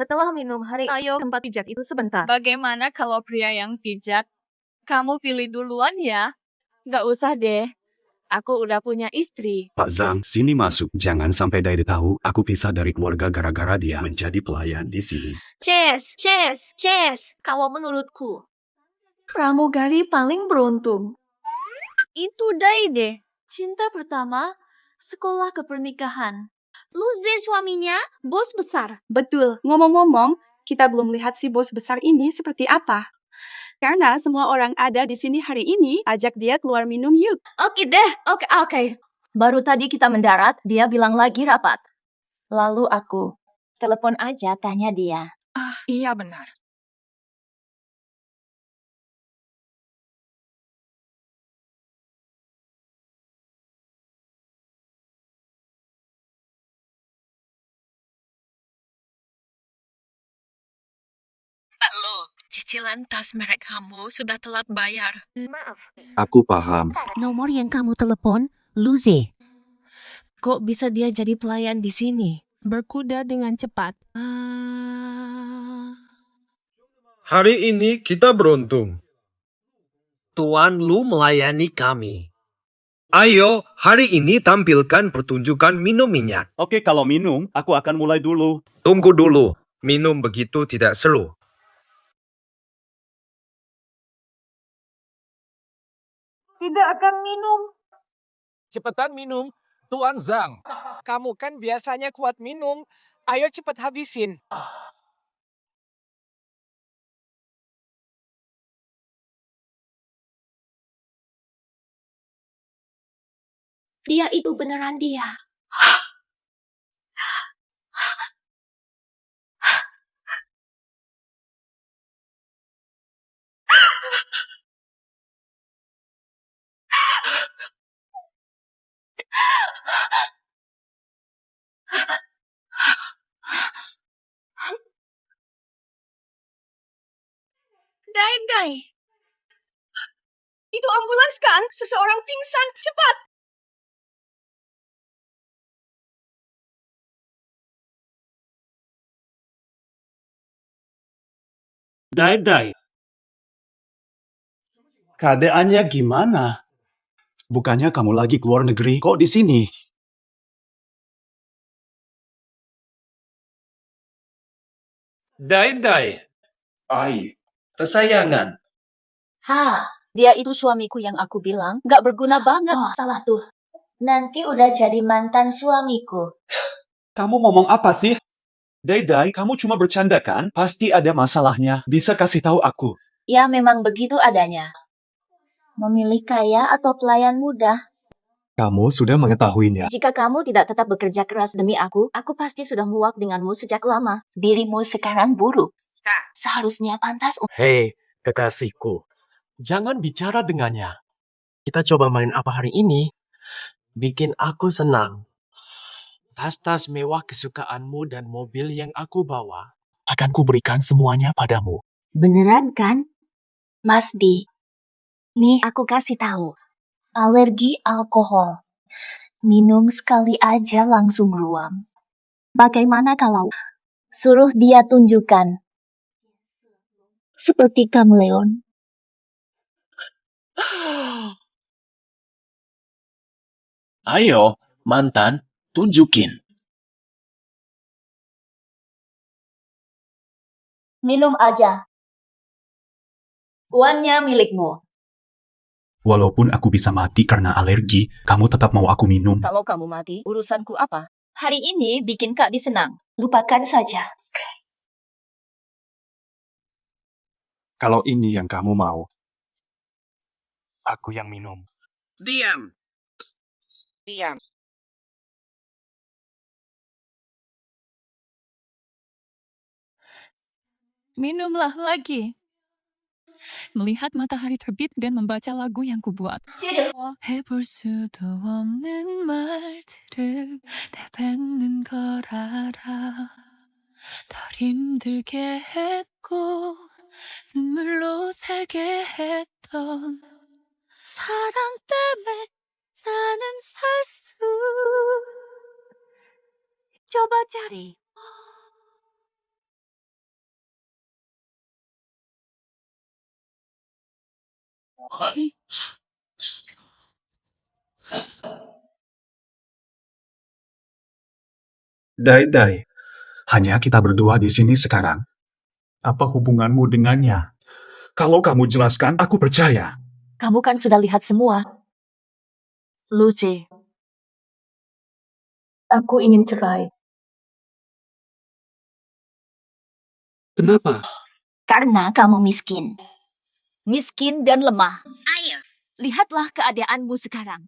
Setelah minum ayo tempat pijat itu sebentar. Bagaimana kalau pria yang pijat? Kamu pilih duluan ya. Gak usah deh. Aku udah punya istri. Pak Zhang, sini masuk. Jangan sampai Dai tahu aku pisah dari keluarga gara-gara dia menjadi pelayan di sini. Chess. Kalau menurutku, pramugari paling beruntung. Itu Dai deh. Cinta pertama, sekolah kepernikahan. Luzi suaminya, bos besar. Betul, ngomong-ngomong, kita belum lihat si bos besar ini seperti apa. Karena semua orang ada di sini hari ini, ajak dia keluar minum yuk. Oke deh, oke. Baru tadi kita mendarat, dia bilang lagi rapat. Lalu aku telepon aja tanya dia. Iya benar. Lalu, cicilan tas merek kamu sudah telat bayar. Maaf. Aku paham. Nomor yang kamu telepon, Luzi. Kok bisa dia jadi pelayan di sini? Berkuda dengan cepat. Hari ini kita beruntung. Tuan Lu melayani kami. Ayo, hari ini tampilkan pertunjukan minum minyak. Oke, kalau minum, aku akan mulai dulu. Tunggu dulu, minum begitu tidak seru. Tidak akan minum. Cepetan minum, Tuan Zhang. Kamu kan biasanya kuat minum. Ayo cepet habisin. Dia itu beneran dia. Dai. Itu ambulans kan? Seseorang pingsan. Cepat. Dai. Keadaannya gimana? Bukannya kamu lagi keluar negeri, kok di sini? Dai, Ai, kesayangan. Dia itu suamiku yang aku bilang gak berguna banget. Salah tuh. Nanti udah jadi mantan suamiku. kamu ngomong apa sih? Dai, kamu cuma bercanda kan? Pasti ada masalahnya. Bisa kasih tahu aku. Ya memang begitu adanya. Memilih kaya atau pelayan mudah. Kamu sudah mengetahuinya. Jika kamu tidak tetap bekerja keras demi aku pasti sudah muak denganmu sejak lama. Dirimu sekarang buruk. Seharusnya pantas. Hei, kekasihku. Jangan bicara dengannya. Kita coba main apa hari ini? Bikin aku senang. Tas-tas mewah kesukaanmu dan mobil yang aku bawa akan kuberikan semuanya padamu. Beneran kan? Mas Di. Nih aku kasih tahu. Alergi alkohol. Minum sekali aja langsung ruam. Bagaimana kalau suruh dia tunjukkan? Seperti kameleon. Ayo, mantan, tunjukin. Minum aja. Uangnya milikmu. Walaupun aku bisa mati karena alergi, kamu tetap mau aku minum. Kalau kamu mati, urusanku apa? Hari ini bikin Kak disenang. Lupakan saja. Kalau ini yang kamu mau, aku yang minum. Diam. Minumlah lagi. Melihat matahari terbit dan membaca lagu yang kubuat. 해볼 수도 없는 말들을 내뱉는 걸 알아. 덜 힘들게 했고 눈물로 살게 했던 사랑 때문에 나는 살 수. coba cari Dai, hanya kita berdua di sini sekarang. Apa hubunganmu dengannya? Kalau kamu jelaskan, aku percaya. Kamu kan sudah lihat semua. Lucy, aku ingin cerai. Kenapa? Karena kamu miskin. Miskin dan lemah. Ayo, lihatlah keadaanmu sekarang.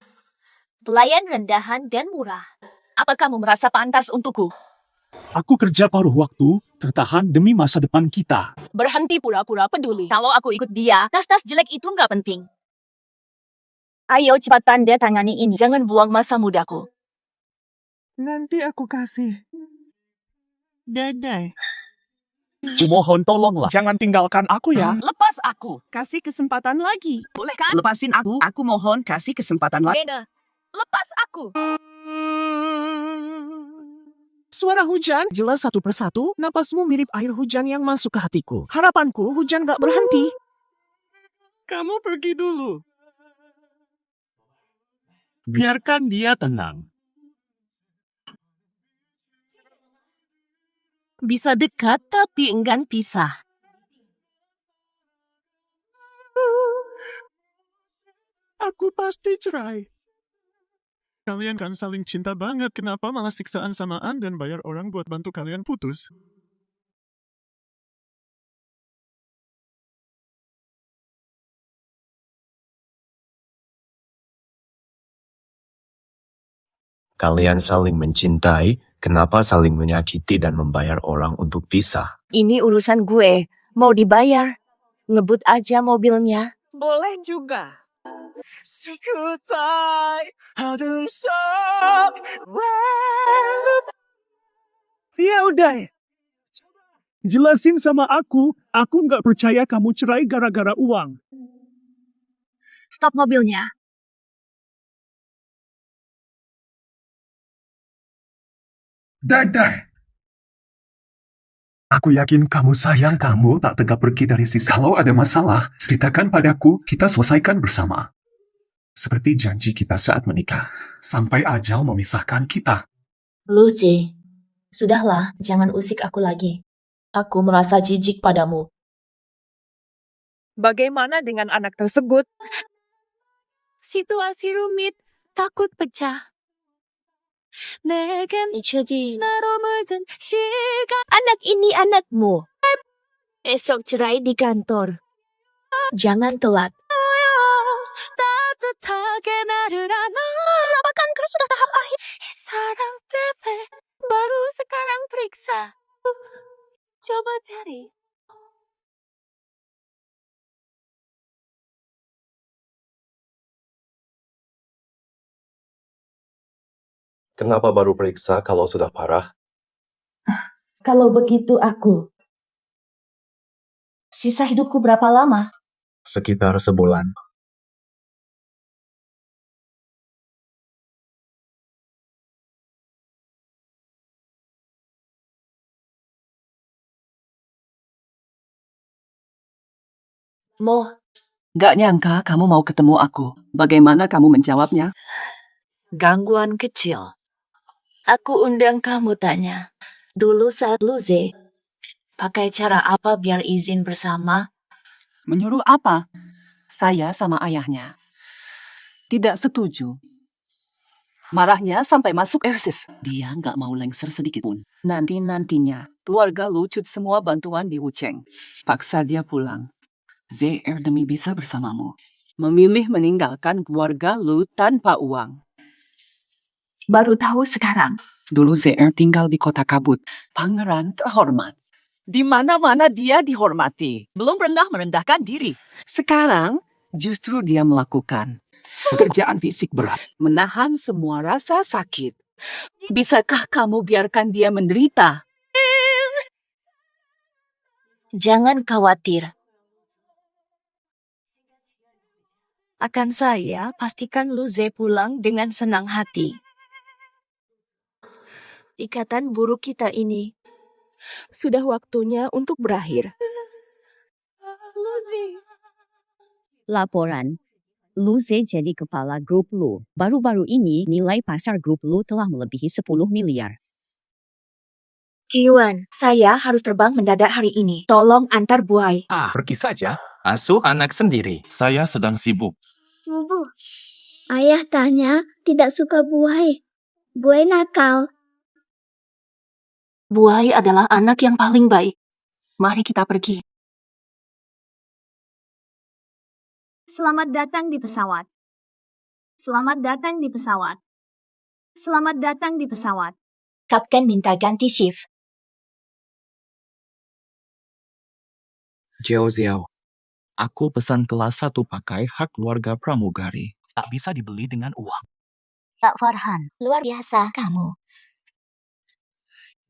Pelayan rendahan dan murah. Apa kamu merasa pantas untukku? Aku kerja paruh waktu, tertahan demi masa depan kita. Berhenti pura-pura peduli. Kalau aku ikut dia, tas-tas jelek itu nggak penting. Ayo cepat tanda tangani ini. Jangan buang masa mudaku. Nanti aku kasih. Dadai. Kumohon tolonglah. Jangan tinggalkan aku ya. Lepas aku. Kasih kesempatan lagi. Boleh kan? Lepasin aku mohon kasih kesempatan lagi. Beda. Lepas aku. Suara hujan jelas satu persatu, napasmu mirip air hujan yang masuk ke hatiku. Harapanku hujan gak berhenti. Kamu pergi dulu. Biarkan dia tenang. Bisa dekat tapi enggan pisah. Aku pasti cerai. Kalian kan saling cinta banget, kenapa malah siksaan samaan dan bayar orang buat bantu kalian putus? Kalian saling mencintai, kenapa saling menyakiti dan membayar orang untuk pisah? Ini urusan gue. Mau dibayar. Ngebut aja mobilnya. Boleh juga. Ya udah. Jelasin sama aku nggak percaya kamu cerai gara-gara uang. Stop mobilnya. Dai. Aku yakin kamu sayang kamu tak tegak pergi dari sini. Kalau ada masalah, ceritakan padaku, kita selesaikan bersama. Seperti janji kita saat menikah, sampai ajal memisahkan kita. Lucy, sudahlah, jangan usik aku lagi. Aku merasa jijik padamu. Bagaimana dengan anak tersebut? Situasi rumit, takut pecah. Jadi, anak ini anakmu. Esok cerai di kantor. Jangan telat. Kenapa kanker sudah tahap akhir? Sarang TP baru sekarang periksa. Coba cari. Kenapa baru periksa kalau sudah parah? Kalau begitu aku. Sisa hidupku berapa lama? Sekitar sebulan. Mo, Gak nyangka kamu mau ketemu aku. Bagaimana kamu menjawabnya? gangguan kecil. Aku undang kamu tanya. Dulu saat Lucy, pakai cara apa biar izin bersama? Menyuruh apa? Saya sama ayahnya tidak setuju. Marahnya sampai masuk eksis. Dia nggak mau lengser sedikit pun. Nantinya, keluarga lucut semua bantuan di Wucheng. Paksa dia pulang. ZR demi bisa bersamamu. Memilih meninggalkan keluarga lu tanpa uang. Baru tahu sekarang. Dulu ZR tinggal di kota kabut. Pangeran terhormat. Di mana-mana dia dihormati. Belum pernah merendahkan diri. Sekarang justru dia melakukan pekerjaan fisik berat. Menahan semua rasa sakit. Bisakah kamu biarkan dia menderita? Jangan khawatir. Akan saya pastikan Lucy pulang dengan senang hati. Ikatan buruk kita ini sudah waktunya untuk berakhir. Laporan. Lu jadi kepala grup lu. Baru-baru ini nilai pasar grup lu telah melebihi 10 miliar. Yuan, saya harus terbang mendadak hari ini. Tolong antar buai. Pergi saja. Asuh anak sendiri. Saya sedang sibuk. Bu, ayah tanya tidak suka buai. Buai nakal. Buai adalah anak yang paling baik. Mari kita pergi. Selamat datang di pesawat. Selamat datang di pesawat. Selamat datang di pesawat. Kapten minta ganti shift. Xiao, aku pesan kelas 1 pakai hak keluarga pramugari. Tak bisa dibeli dengan uang. Pak Farhan, luar biasa kamu.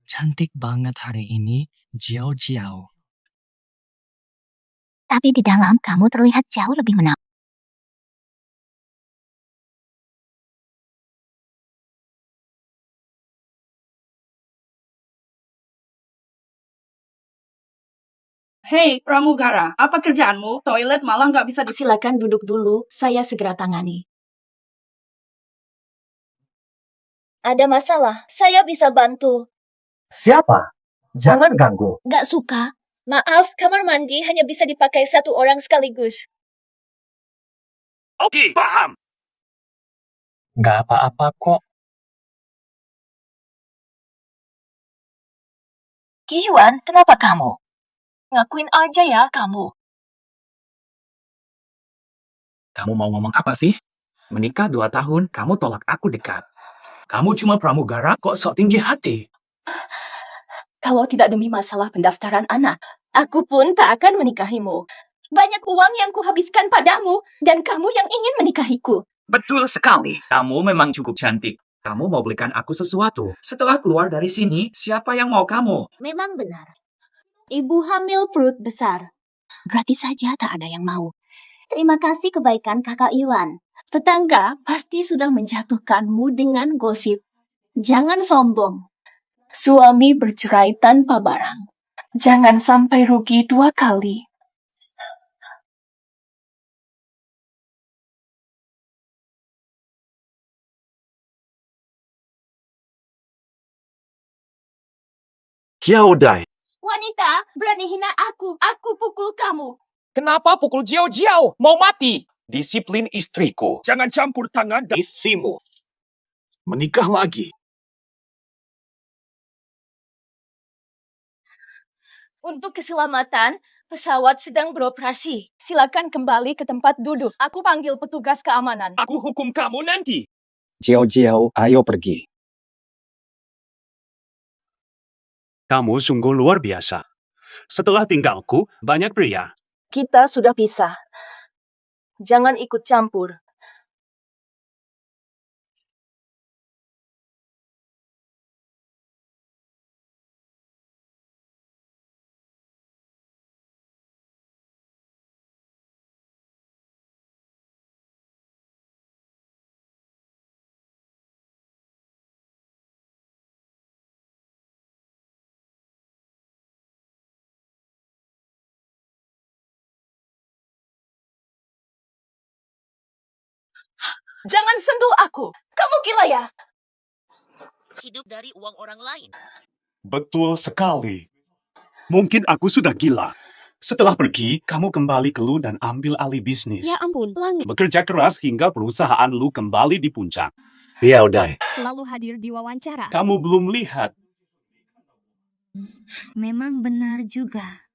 Cantik banget hari ini, Xiao. Tapi di dalam kamu terlihat jauh lebih menawan. Hei, pramugara, apa kerjaanmu? Toilet malah nggak bisa Silakan duduk dulu, saya segera tangani. Ada masalah, saya bisa bantu. Siapa? Jangan ganggu. Gak suka. Maaf, kamar mandi hanya bisa dipakai satu orang sekaligus. Oke, paham. Nggak apa-apa kok. Yuan, kenapa kamu? Ngakuin aja ya kamu. Kamu mau ngomong apa sih? Menikah 2 tahun, kamu tolak aku dekat. Kamu cuma pramugara kok sok tinggi hati. Kalau tidak demi masalah pendaftaran anak, aku pun tak akan menikahimu. Banyak uang yang kuhabiskan padamu, dan kamu yang ingin menikahiku. Betul sekali. Kamu memang cukup cantik. Kamu mau belikan aku sesuatu. Setelah keluar dari sini, siapa yang mau kamu? Memang benar. Ibu hamil perut besar. Gratis saja tak ada yang mau. Terima kasih kebaikan kakak Yuan. Tetangga pasti sudah menjatuhkanmu dengan gosip. Jangan sombong. Suami bercerai tanpa barang. Jangan sampai rugi 2 kali. Dai. Wanita, berani hina aku. Aku pukul kamu. Kenapa pukul Xiao? Mau mati? Disiplin istriku. Jangan campur tangan dan isimu. Menikah lagi. Untuk keselamatan, pesawat sedang beroperasi. Silakan kembali ke tempat duduk. Aku panggil petugas keamanan. Aku hukum kamu nanti. Xiao, ayo pergi. Kamu sungguh luar biasa. Setelah tinggalku, banyak pria. Kita sudah pisah. Jangan ikut campur. Jangan sentuh aku. Kamu gila ya? Hidup dari uang orang lain. Betul sekali. Mungkin aku sudah gila. Setelah pergi, kamu kembali ke Lu dan ambil alih bisnis. Ya ampun, langit. Bekerja keras hingga perusahaan Lu kembali di puncak. Dai. Selalu hadir di wawancara. Kamu belum lihat. Memang benar juga.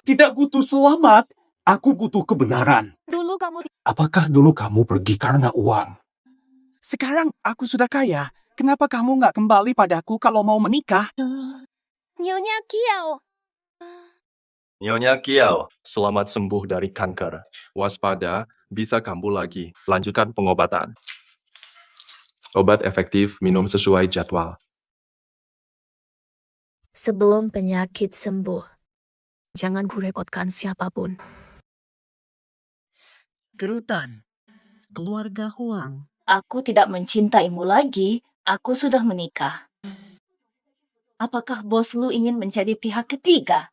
Tidak butuh selamat. Aku butuh kebenaran. Dulu kamu... Apakah dulu kamu pergi karena uang? Sekarang aku sudah kaya. Kenapa kamu nggak kembali padaku kalau mau menikah? Nyonya Kiao. Nyonya Kiao, selamat sembuh dari kanker. Waspada, bisa kambuh lagi. Lanjutkan pengobatan. Obat efektif, minum sesuai jadwal. Sebelum penyakit sembuh, jangan kurepotkan siapapun. Gerutan. Keluarga Huang. Aku tidak mencintaimu lagi. Aku sudah menikah. Apakah bos lu ingin menjadi pihak ketiga?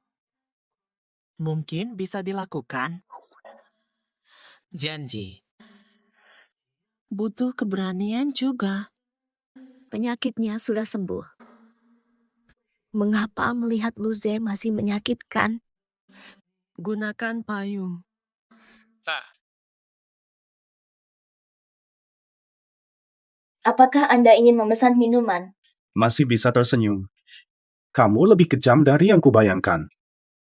Mungkin bisa dilakukan. Janji. Butuh keberanian juga. Penyakitnya sudah sembuh. Mengapa melihat Luze masih menyakitkan? Gunakan payung. Apakah Anda ingin memesan minuman? Masih bisa tersenyum. Kamu lebih kejam dari yang kubayangkan.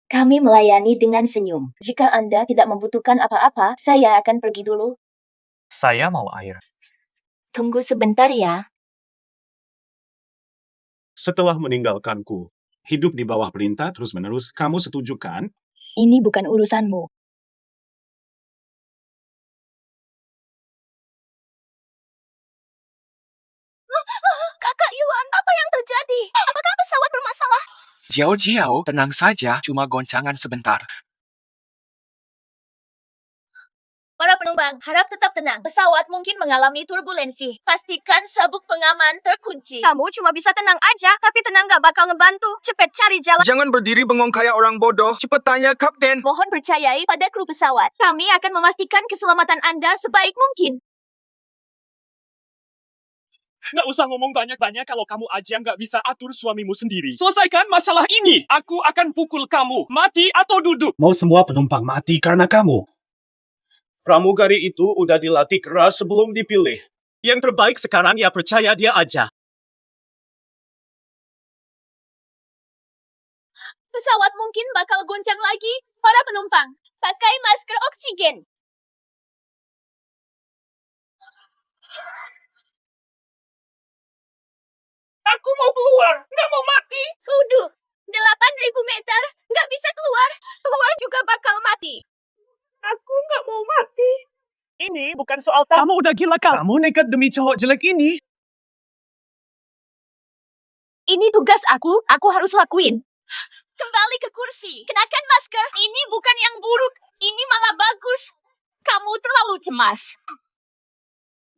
Kami melayani dengan senyum. Jika Anda tidak membutuhkan apa-apa, saya akan pergi dulu. Saya mau air. Tunggu sebentar ya. Setelah meninggalkanku, hidup di bawah perintah terus-menerus, kamu setuju kan? Ini bukan urusanmu. Kakak Yuan, apa yang terjadi? Apakah pesawat bermasalah? Jiao, tenang saja, cuma goncangan sebentar. Para penumpang, harap tetap tenang. Pesawat mungkin mengalami turbulensi. Pastikan sabuk pengaman terkunci. Kamu cuma bisa tenang aja, tapi tenang gak bakal ngebantu. Cepet cari jalan. Jangan berdiri bengong kayak orang bodoh. Cepat tanya kapten. Mohon percayai pada kru pesawat. Kami akan memastikan keselamatan Anda sebaik mungkin. Nggak usah ngomong banyak-banyak kalau kamu aja nggak bisa atur suamimu sendiri. Selesaikan masalah ini. Aku akan pukul kamu. Mati atau duduk. Mau semua penumpang mati karena kamu. Pramugari itu udah dilatih keras sebelum dipilih. Yang terbaik sekarang ya percaya dia aja. Pesawat mungkin bakal goncang lagi. Para penumpang, pakai masker oksigen. Aku mau keluar. Nggak mau mati. Uduh, 8.000 meter. Nggak bisa keluar. Keluar juga bakal mati. Aku nggak mau mati. Ini bukan soal kamu udah gila kali. Kamu nekat demi cowok jelek ini. Ini tugas aku harus lakuin. Kembali ke kursi. Kenakan masker. Ini bukan yang buruk. Ini malah bagus. Kamu terlalu cemas.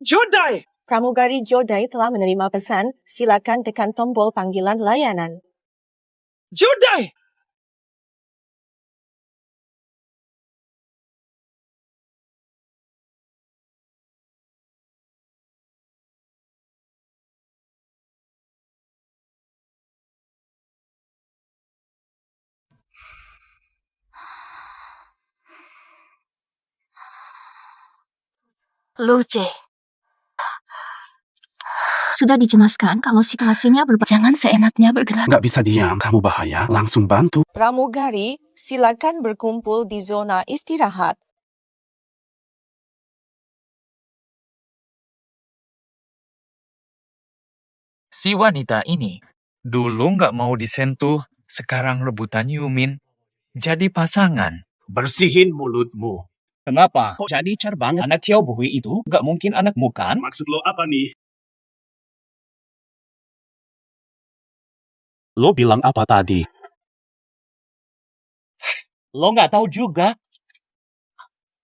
Jodai! Pramugari Jodai telah menerima pesan. Silakan tekan tombol panggilan layanan. Jodai! Luce. Sudah dicemaskan kalau situasinya jangan seenaknya bergerak. Nggak bisa diam, kamu bahaya. Langsung bantu. Pramugari, silakan berkumpul di zona istirahat. Si wanita ini dulu nggak mau disentuh, sekarang rebutan Yumin. Jadi pasangan. Bersihin mulutmu. Kenapa? Kok jadi cerbang? Anak Xiao Buhui itu nggak mungkin anakmu kan? Maksud lo apa nih? Lo bilang apa tadi? Lo nggak tahu juga.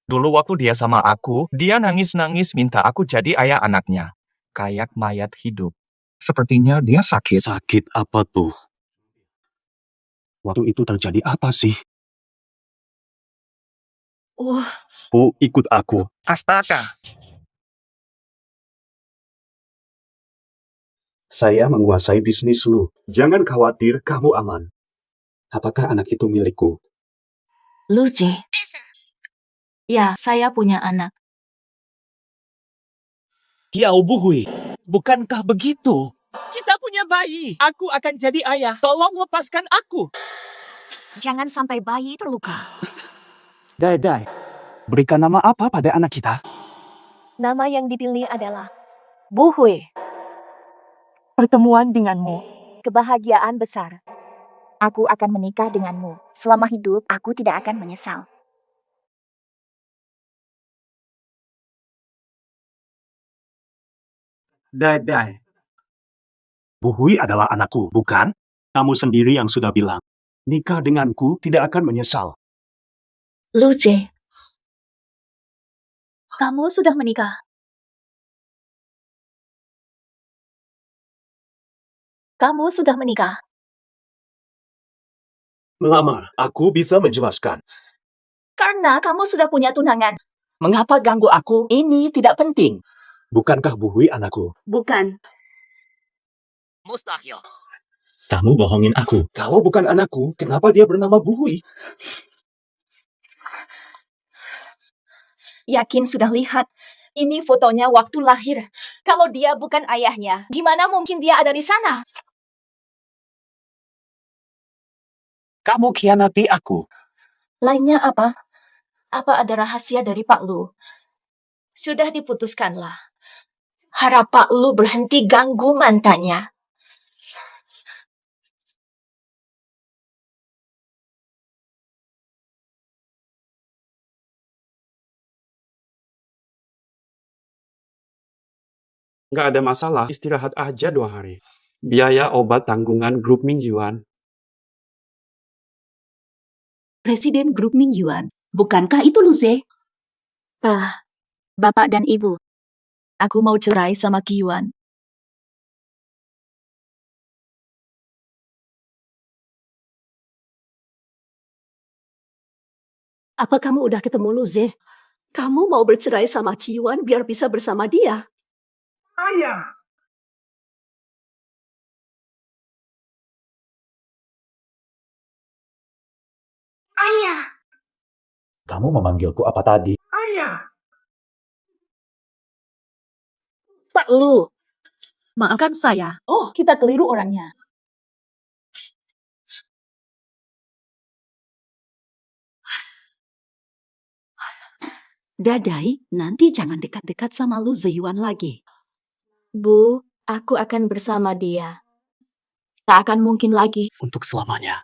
Dulu waktu dia sama aku, dia nangis-nangis minta aku jadi ayah anaknya. Kayak mayat hidup. Sepertinya dia sakit. Sakit apa tuh? Waktu itu terjadi apa sih? Oh, ikut aku. Astaga. Saya menguasai bisnis lu. Jangan khawatir, kamu aman. Apakah anak itu milikku? Luce. Ya, saya punya anak. Xiao Buhui, bukankah begitu? Kita punya bayi. Aku akan jadi ayah. Tolong lepaskan aku. Jangan sampai bayi terluka. Dai, berikan nama apa pada anak kita? Nama yang dipilih adalah Buhui. Pertemuan denganmu. Kebahagiaan besar. Aku akan menikah denganmu. Selama hidup, aku tidak akan menyesal. Dai. Buhui adalah anakku, bukan? Kamu sendiri yang sudah bilang. Nikah denganku tidak akan menyesal. Luce. Kamu sudah menikah. Kamu sudah menikah. Melamar, aku bisa menjelaskan. Karena kamu sudah punya tunangan. Mengapa ganggu aku? Ini tidak penting. Bukankah Bu Hui anakku? Bukan. Mustahil. Kamu bohongin aku. Kalau bukan anakku, kenapa dia bernama Bu Hui? Yakin sudah lihat. Ini fotonya waktu lahir. Kalau dia bukan ayahnya, gimana mungkin dia ada di sana? Kamu khianati aku. Lainnya apa? Apa ada rahasia dari Pak Lu? Sudah diputuskanlah. Harap Pak Lu berhenti ganggu mantannya. Nggak ada masalah, istirahat aja 2 hari. Biaya obat tanggungan grup mingguan. Presiden grup mingguan. Bukankah itu Luze? Bapak dan Ibu. Aku mau cerai sama Kiyuan. Apa kamu udah ketemu Luze? Kamu mau bercerai sama Ciwan biar bisa bersama dia? Ayah. Ayah. Kamu memanggilku apa tadi? Ayah. Pak Lu, maafkan saya. Oh, kita keliru orangnya. Dadai, nanti jangan dekat-dekat sama Lu Zeyuan lagi. Bu, aku akan bersama dia. Tak akan mungkin lagi. Untuk selamanya.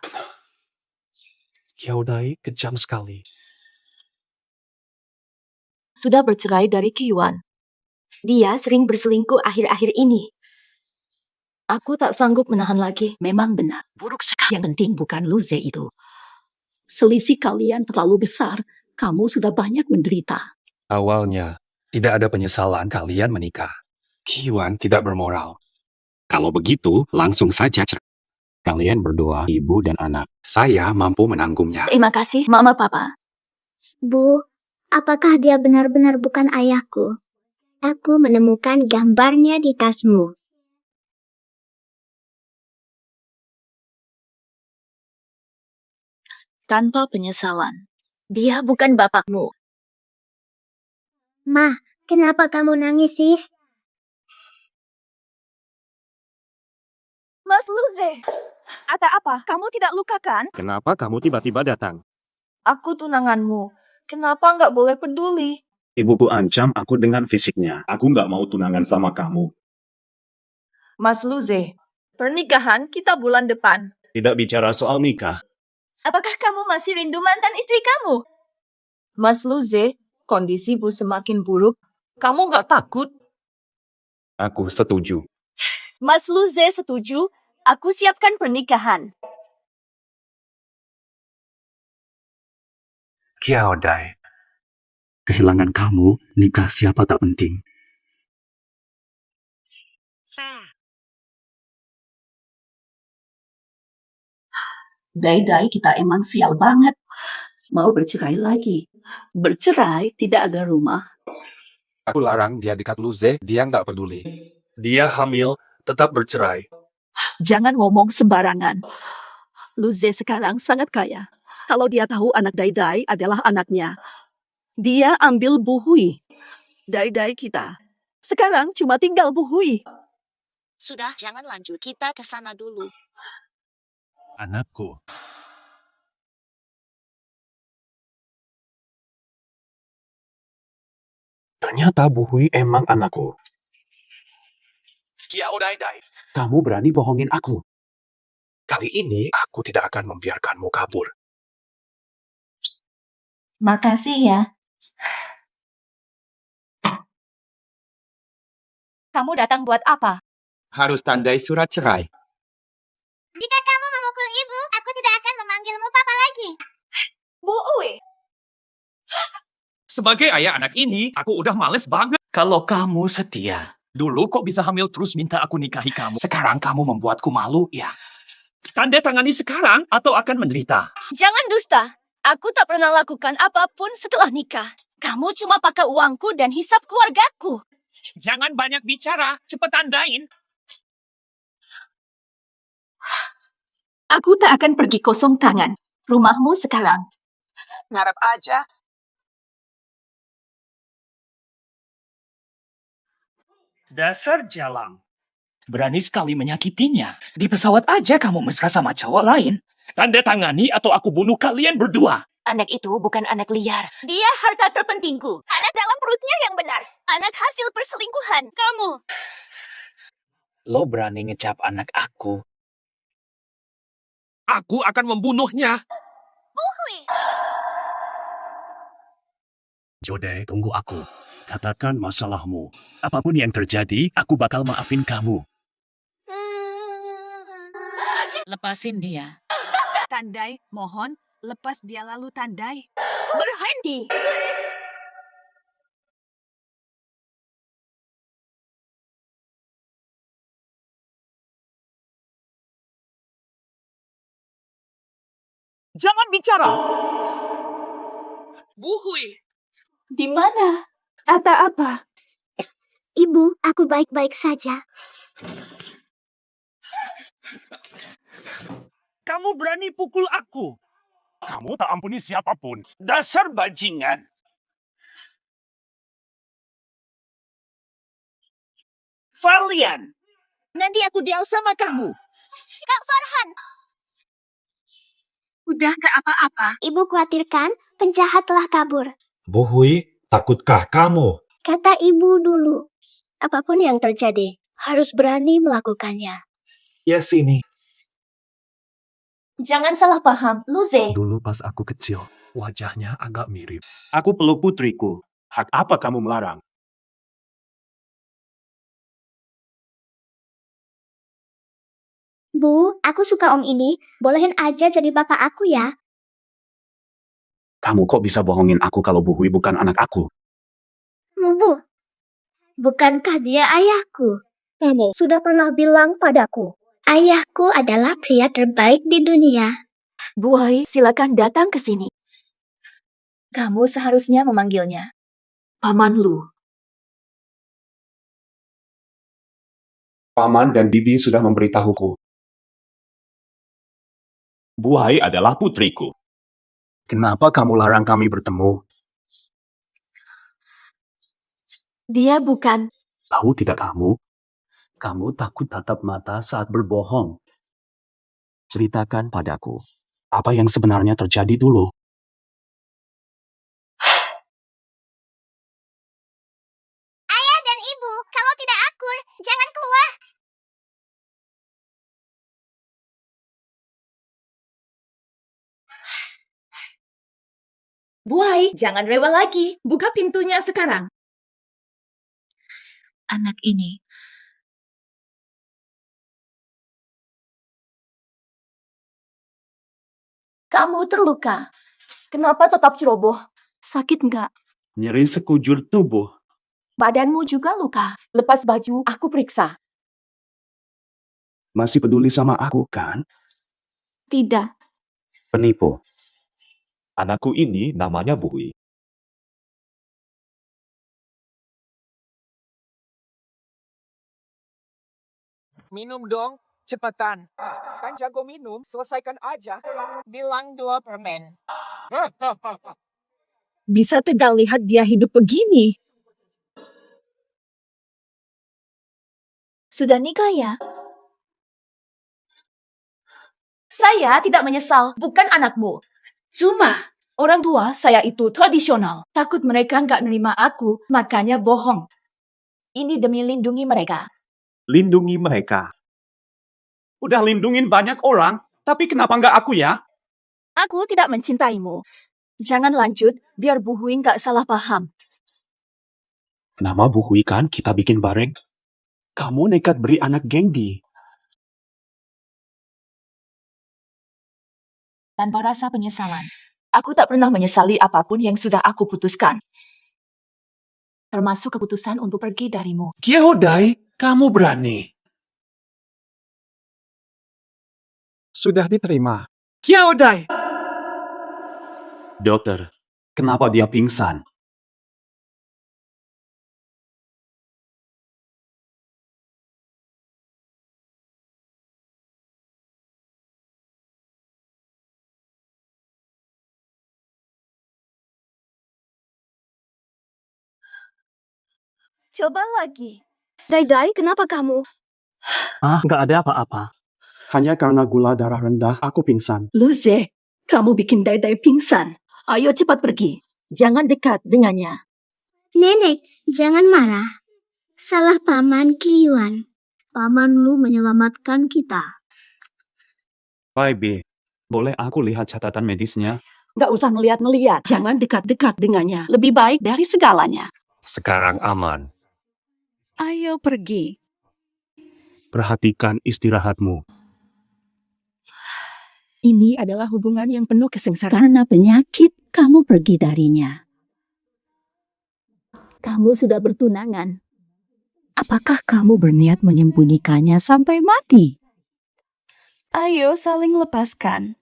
Kyaodai kejam sekali. Sudah bercerai dari Kiyuan. Dia sering berselingkuh akhir-akhir ini. Aku tak sanggup menahan lagi. Memang benar, buruk sekali. Yang penting bukan Luze itu. Selisih kalian terlalu besar. Kamu sudah banyak menderita. Awalnya, tidak ada penyesalan kalian menikah. Kiyuan tidak bermoral. Kalau begitu, langsung saja cerai. Kalian berdua, ibu dan anak. Saya mampu menanggungnya. Terima kasih, Mama Papa. Bu, apakah dia benar-benar bukan ayahku? Aku menemukan gambarnya di tasmu. Tanpa penyesalan. Dia bukan bapakmu. Ma, kenapa kamu nangis sih? Mas Luze, ada apa? Kamu tidak luka kan? Kenapa kamu tiba-tiba datang? Aku tunanganmu. Kenapa nggak boleh peduli? Ibuku ancam aku dengan fisiknya. Aku nggak mau tunangan sama kamu. Mas Luze, pernikahan kita bulan depan. Tidak bicara soal nikah. Apakah kamu masih rindu mantan istri kamu? Mas Luze, kondisimu semakin buruk. Kamu nggak takut? Aku setuju. Mas Luze setuju. Aku siapkan pernikahan. Kyaodai. Kehilangan kamu, nikah siapa tak penting. Dai-dai kita emang sial banget. Mau bercerai lagi. Bercerai tidak ada rumah. Aku larang dia dekat Luze, dia nggak peduli. Dia hamil, tetap bercerai. Jangan ngomong sembarangan. Luze sekarang sangat kaya. Kalau dia tahu anak Dai-dai adalah anaknya, dia ambil Bu Hui. Dai-dai kita. Sekarang cuma tinggal Bu Hui. Sudah, jangan lanjut. Kita ke sana dulu. Anakku. Ternyata Bu Hui emang anakku. Kyaodai, Kamu berani bohongin aku. kali ini aku tidak akan membiarkanmu kabur. Makasih ya. Kamu datang buat apa? Harus tandai surat cerai. Jika kamu memukul ibu, aku tidak akan memanggilmu papa lagi. Bu Uwe. Sebagai ayah anak ini, aku udah males banget. Kalau kamu setia, Dulu kok bisa hamil terus minta aku nikahi kamu. sekarang kamu membuatku malu, ya. Tanda tangani sekarang atau akan menderita. Jangan dusta. Aku tak pernah lakukan apapun setelah nikah. Kamu cuma pakai uangku dan hisap keluargaku. Jangan banyak bicara, cepat tandain. Aku tak akan pergi kosong tangan. Rumahmu sekarang. Ngarep aja. Dasar jalang. Berani sekali menyakitinya. Di pesawat aja kamu mesra sama cowok lain. Tanda tangani atau aku bunuh kalian berdua. Anak itu bukan anak liar. Dia harta terpentingku. Anak dalam perutnya yang benar. Anak hasil perselingkuhan. Kamu. Lo berani ngecap anak aku. Aku akan membunuhnya. Buhui. Jode, tunggu aku. Katakan masalahmu. Apapun yang terjadi, aku bakal maafin kamu. Lepasin dia. Tandai, mohon, lepas dia lalu Tandai. Berhenti. Jangan bicara. Buhui. Di mana? Ada apa? Ibu, aku baik-baik saja. Kamu berani pukul aku. Kamu tak ampuni siapapun. Dasar bajingan. Valian. Nanti aku deal sama kamu. Kak Farhan. Udah gak apa-apa. Ibu khawatirkan penjahat telah kabur. Buhui, takutkah kamu? Kata ibu dulu. Apapun yang terjadi, harus berani melakukannya. Ya sini. Jangan salah paham, Luze. Dulu pas aku kecil, wajahnya agak mirip. Aku peluk putriku. Hak apa kamu melarang? Bu, aku suka om ini. Bolehin aja jadi bapak aku ya. Kamu kok bisa bohongin aku kalau Buhui bukan anak aku? Bu, bukankah dia ayahku? Kamu sudah pernah bilang padaku, ayahku adalah pria terbaik di dunia. Buai, silakan datang ke sini. Kamu seharusnya memanggilnya Paman Lu. Paman dan bibi sudah memberitahuku. Buhai adalah putriku. Kenapa kamu larang kami bertemu? Dia bukan. Tahu tidak kamu? Kamu takut tatap mata saat berbohong. Ceritakan padaku, apa yang sebenarnya terjadi dulu? Ayah dan ibu, kalau tidak akur, jangan keluar. Buai, jangan rewel lagi. Buka pintunya sekarang. Anak ini. Kamu terluka. Kenapa tetap ceroboh? Sakit enggak? Nyeri sekujur tubuh. Badanmu juga luka. Lepas baju, aku periksa. Masih peduli sama aku, kan? Tidak. Penipu. Anakku ini namanya Buhui. Minum dong, cepetan. Kan jago minum, selesaikan aja. Bilang 2 permen. Bisa tegang lihat dia hidup begini. Sudah nikah ya? Saya tidak menyesal, bukan anakmu. Cuma, orang tua saya itu tradisional. Takut mereka nggak nerima aku, makanya bohong. Ini demi lindungi mereka. Lindungi mereka. Udah lindungin banyak orang, tapi kenapa nggak aku ya? Aku tidak mencintaimu. Jangan lanjut, biar Bu Hui nggak salah paham. Nama Buhui kan kita bikin bareng. Kamu nekat beri anak Gengdi. Tanpa rasa penyesalan. Aku tak pernah menyesali apapun yang sudah aku putuskan. Termasuk keputusan untuk pergi darimu. Kyaodai, kamu berani. Sudah diterima. Kyaodai. Dokter, kenapa dia pingsan? Coba lagi. Dai, kenapa kamu? Nggak ada apa-apa. Hanya karena gula darah rendah, aku pingsan. Luze, kamu bikin Dai pingsan. Ayo cepat pergi. Jangan dekat dengannya. Nenek, jangan marah. Salah Paman Kiyuan. Paman Lu menyelamatkan kita. Baby, boleh aku lihat catatan medisnya? Nggak usah ngeliat-ngeliat. Jangan dekat-dekat dengannya. Lebih baik dari segalanya. Sekarang aman. Ayo pergi. Perhatikan istirahatmu. Ini adalah hubungan yang penuh kesengsaraan. Karena penyakit, kamu pergi darinya. Kamu sudah bertunangan. Apakah kamu berniat menyembunyikannya sampai mati? Ayo saling lepaskan.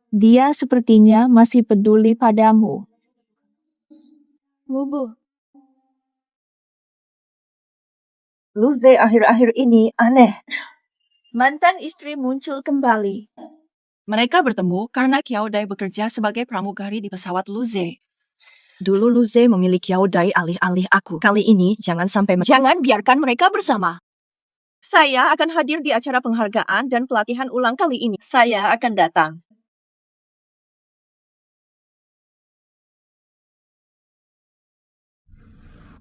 Dia sepertinya masih peduli padamu. Mubu. Luze akhir-akhir ini aneh. Mantan istri muncul kembali. Mereka bertemu karena Qiaodai bekerja sebagai pramugari di pesawat Luze. Dulu Luze memilih Qiaodai alih-alih aku. Kali ini jangan biarkan mereka bersama. Saya akan hadir di acara penghargaan dan pelatihan ulang kali ini. Saya akan datang.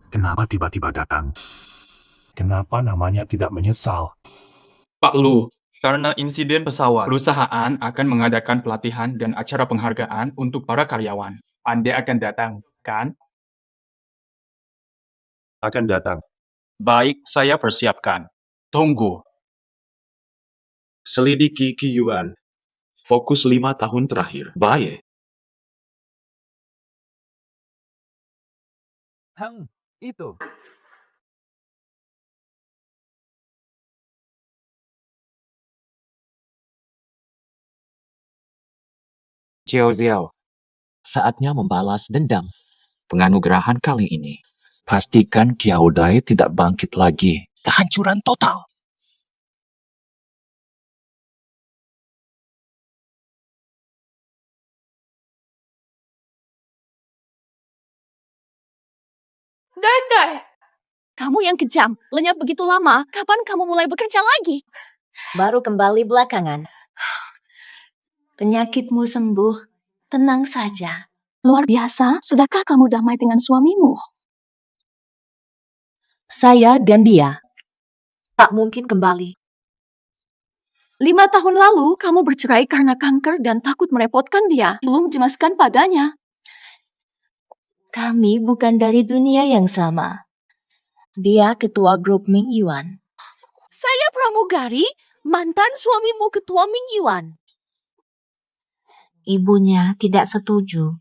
Kenapa tiba-tiba datang? Kenapa namanya tidak menyesal? Pak Lu, karena insiden pesawat, perusahaan akan mengadakan pelatihan dan acara penghargaan untuk para karyawan. Anda akan datang, kan? Akan datang. Baik, saya persiapkan. Tunggu. Selidiki Kiyuan. Fokus 5 tahun terakhir. Baik. Itu. Xiao Xiao, saatnya membalas dendam. Penganugerahan kali ini, pastikan Qiaodai tidak bangkit lagi. Kehancuran total. Dai, kamu yang kejam. Lenyap begitu lama. Kapan kamu mulai bekerja lagi? Baru kembali belakangan. Penyakitmu sembuh. Tenang saja. Luar biasa. Sudahkah kamu damai dengan suamimu? Saya dan dia tak mungkin kembali. 5 tahun lalu, kamu bercerai karena kanker dan takut merepotkan dia. Belum jelaskan padanya. Kami bukan dari dunia yang sama. Dia ketua grup Ming Yuan. Saya pramugari, mantan suamimu ketua Ming Yuan. Ibunya tidak setuju.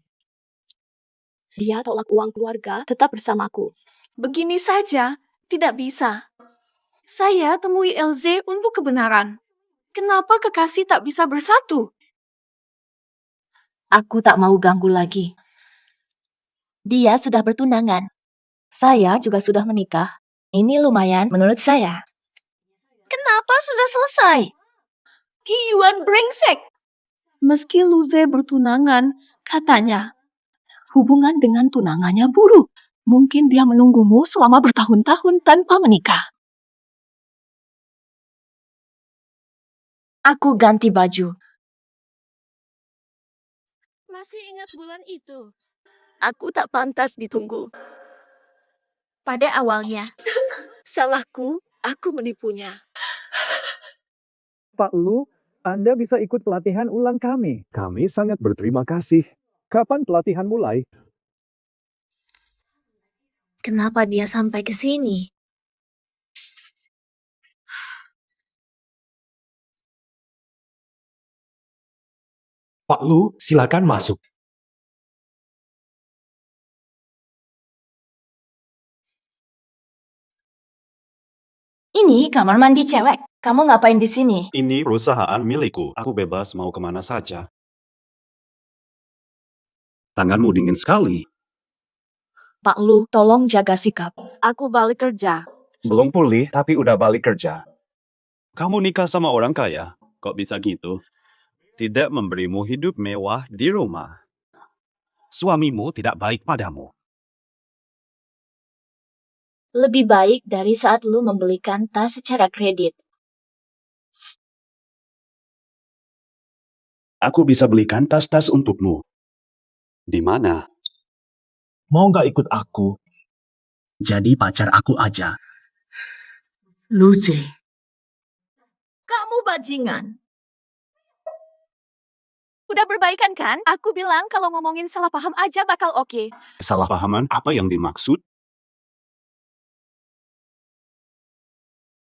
Dia tolak uang keluarga tetap bersamaku. Begini saja, tidak bisa. Saya temui LZ untuk kebenaran. Kenapa kekasih tak bisa bersatu? Aku tak mau ganggu lagi. Dia sudah bertunangan. Saya juga sudah menikah. Ini lumayan menurut saya. Kenapa sudah selesai? Kiyuan brengsek. Meski Luze bertunangan, katanya, hubungan dengan tunangannya buruk. Mungkin dia menunggumu selama bertahun-tahun tanpa menikah. Aku ganti baju. Masih ingat bulan itu? Aku tak pantas ditunggu. Pada awalnya. Salahku, aku menipunya. Pak Lu, Anda bisa ikut pelatihan ulang kami. Kami sangat berterima kasih. Kapan pelatihan mulai? Kenapa dia sampai ke sini? Pak Lu, silakan masuk. Ini kamar mandi cewek. Kamu ngapain di sini? Ini perusahaan milikku. Aku bebas mau kemana saja. Tanganmu dingin sekali. Pak Lu, tolong jaga sikap. Aku balik kerja. Belum pulih, tapi udah balik kerja. Kamu nikah sama orang kaya? Kok bisa gitu? Tidak memberimu hidup mewah di rumah. Suamimu tidak baik padamu. Lebih baik dari saat lu membelikan tas secara kredit. Aku bisa belikan tas-tas untukmu. Di mana? Mau nggak ikut aku? Jadi pacar aku aja. Lucy. Kamu bajingan. Udah berbaikan kan? Aku bilang kalau ngomongin salah paham aja bakal oke. Kesalahpahaman apa yang dimaksud?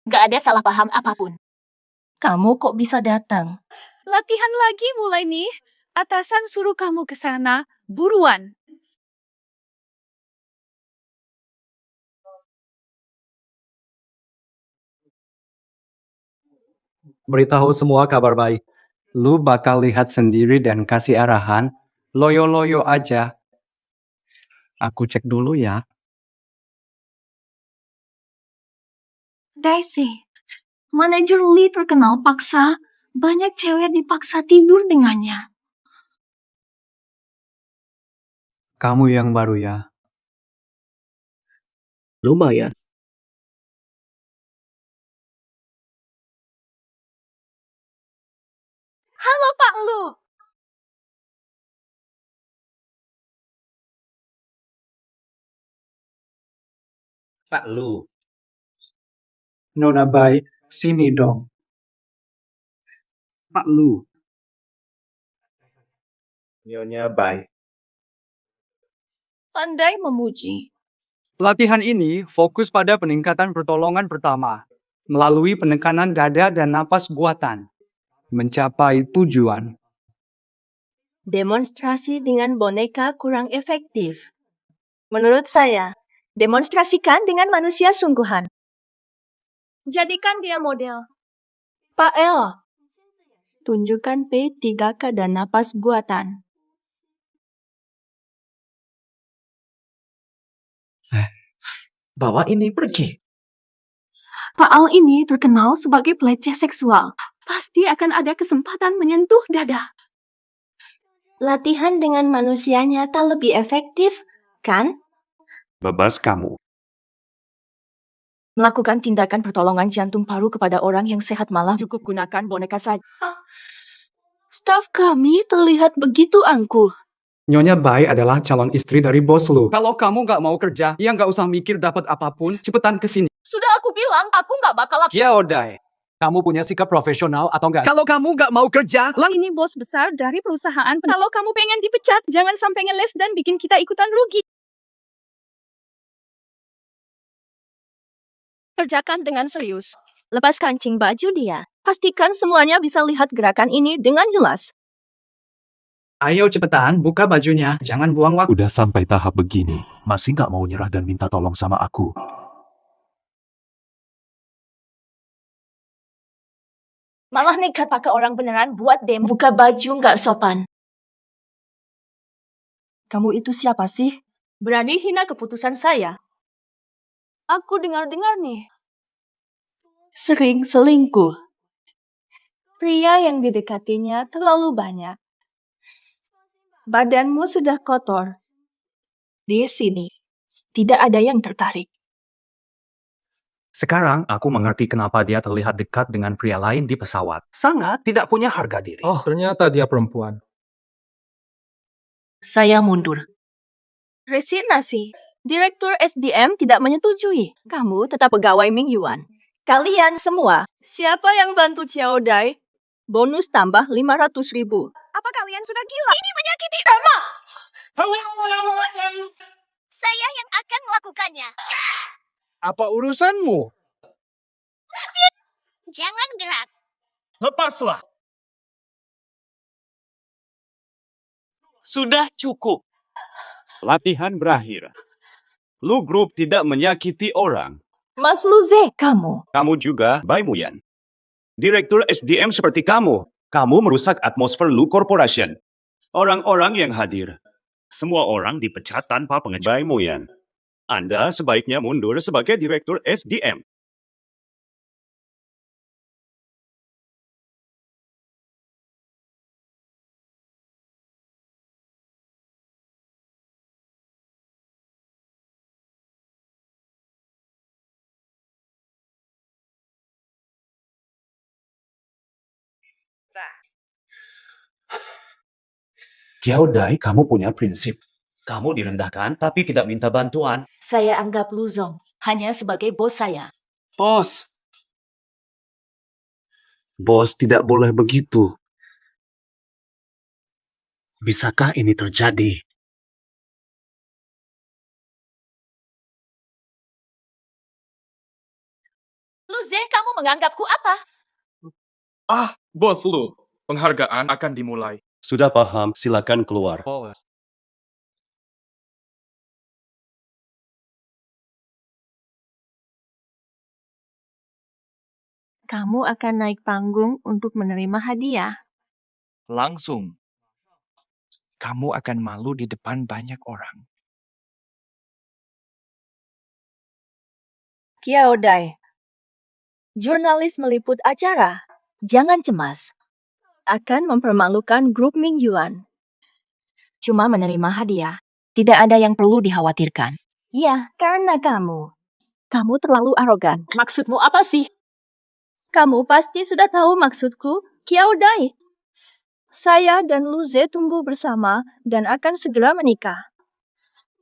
Gak ada salah paham apapun. Kamu kok bisa datang? Latihan lagi mulai nih. Atasan suruh kamu ke sana. Buruan. Beritahu semua kabar baik. Lu bakal lihat sendiri dan kasih arahan. Loyo-loyo aja. Aku cek dulu ya. Daisy, manajer Lee terkenal paksa. Banyak cewek dipaksa tidur dengannya. Kamu yang baru ya. Lumayan. Halo Pak Lu. Pak Lu. Nona Bai, sini dong. Pak Lu. Nyonya Bai. Pandai memuji. Latihan ini fokus pada peningkatan pertolongan pertama. Melalui penekanan dada dan napas buatan. Mencapai tujuan. Demonstrasi dengan boneka kurang efektif. Menurut saya, demonstrasikan dengan manusia sungguhan. Jadikan dia model. Pak El, tunjukkan P3K dan napas buatan. Bawa ini pergi. Pak Al ini terkenal sebagai peleceh seksual. Pasti akan ada kesempatan menyentuh dada. Latihan dengan manusia nyata lebih efektif, kan? Bebas kamu. Melakukan tindakan pertolongan jantung paru kepada orang yang sehat malah cukup gunakan boneka saja. Staf kami terlihat begitu angkuh. Nyonya Bai adalah calon istri dari bos lu. Kalau kamu nggak mau kerja, ya nggak usah mikir dapat apapun, cepetan kesini. Sudah aku bilang, aku nggak bakal Yaodai, kamu punya sikap profesional atau enggak? Kalau kamu nggak mau kerja, Ini bos besar dari perusahaan. Kalau kamu pengen dipecat, jangan sampai ngeles dan bikin kita ikutan rugi. Kerjakan dengan serius. Lepas kancing baju dia. Pastikan semuanya bisa lihat gerakan ini dengan jelas. Ayo cepetan, buka bajunya. Jangan buang waktu. Udah sampai tahap begini, masih nggak mau nyerah dan minta tolong sama aku. Malah nekat pakai orang beneran buat demo. Buka baju nggak sopan. Kamu itu siapa sih? Berani hina keputusan saya. Aku dengar-dengar nih. Sering selingkuh. Pria yang didekatinya terlalu banyak. Badanmu sudah kotor. Di sini, tidak ada yang tertarik. Sekarang aku mengerti kenapa dia terlihat dekat dengan pria lain di pesawat. Sangat tidak punya harga diri. Oh, ternyata dia perempuan. Saya mundur. Resignasi. Direktur SDM tidak menyetujui. Kamu tetap pegawai Ming Yuan. Kalian semua, siapa yang bantu Xiao Dai? Bonus tambah 500.000. Apa kalian sudah gila? Ini menyakiti Emma! Saya yang akan melakukannya. Apa urusanmu? Jangan gerak. Lepaslah. Sudah cukup. Latihan berakhir. Lu grup tidak menyakiti orang. Mas Luze, kamu. Kamu juga, Bai Muyan. Direktur SDM seperti kamu. Kamu merusak atmosfer Lu Corporation. Orang-orang yang hadir. Semua orang dipecat tanpa pengecualian. Bai Muyan. Anda sebaiknya mundur sebagai direktur SDM. Kiaodai, kamu punya prinsip. Kamu direndahkan tapi tidak minta bantuan. Saya anggap Lu Zong hanya sebagai bos saya. Bos. Bos tidak boleh begitu. Bisakah ini terjadi? Lu Ze, kamu menganggapku apa? Bos Lu, penghargaan akan dimulai. Sudah paham, silakan keluar. Kamu akan naik panggung untuk menerima hadiah. Langsung. Kamu akan malu di depan banyak orang. Kiaodai, jurnalis meliput acara. Jangan cemas. Akan mempermalukan grup Ming Yuan. Cuma menerima hadiah. Tidak ada yang perlu dikhawatirkan. Ya, karena kamu. Kamu terlalu arogan. Maksudmu apa sih? Kamu pasti sudah tahu maksudku, Kiaodai. Saya dan Lu Ze tumbuh bersama dan akan segera menikah.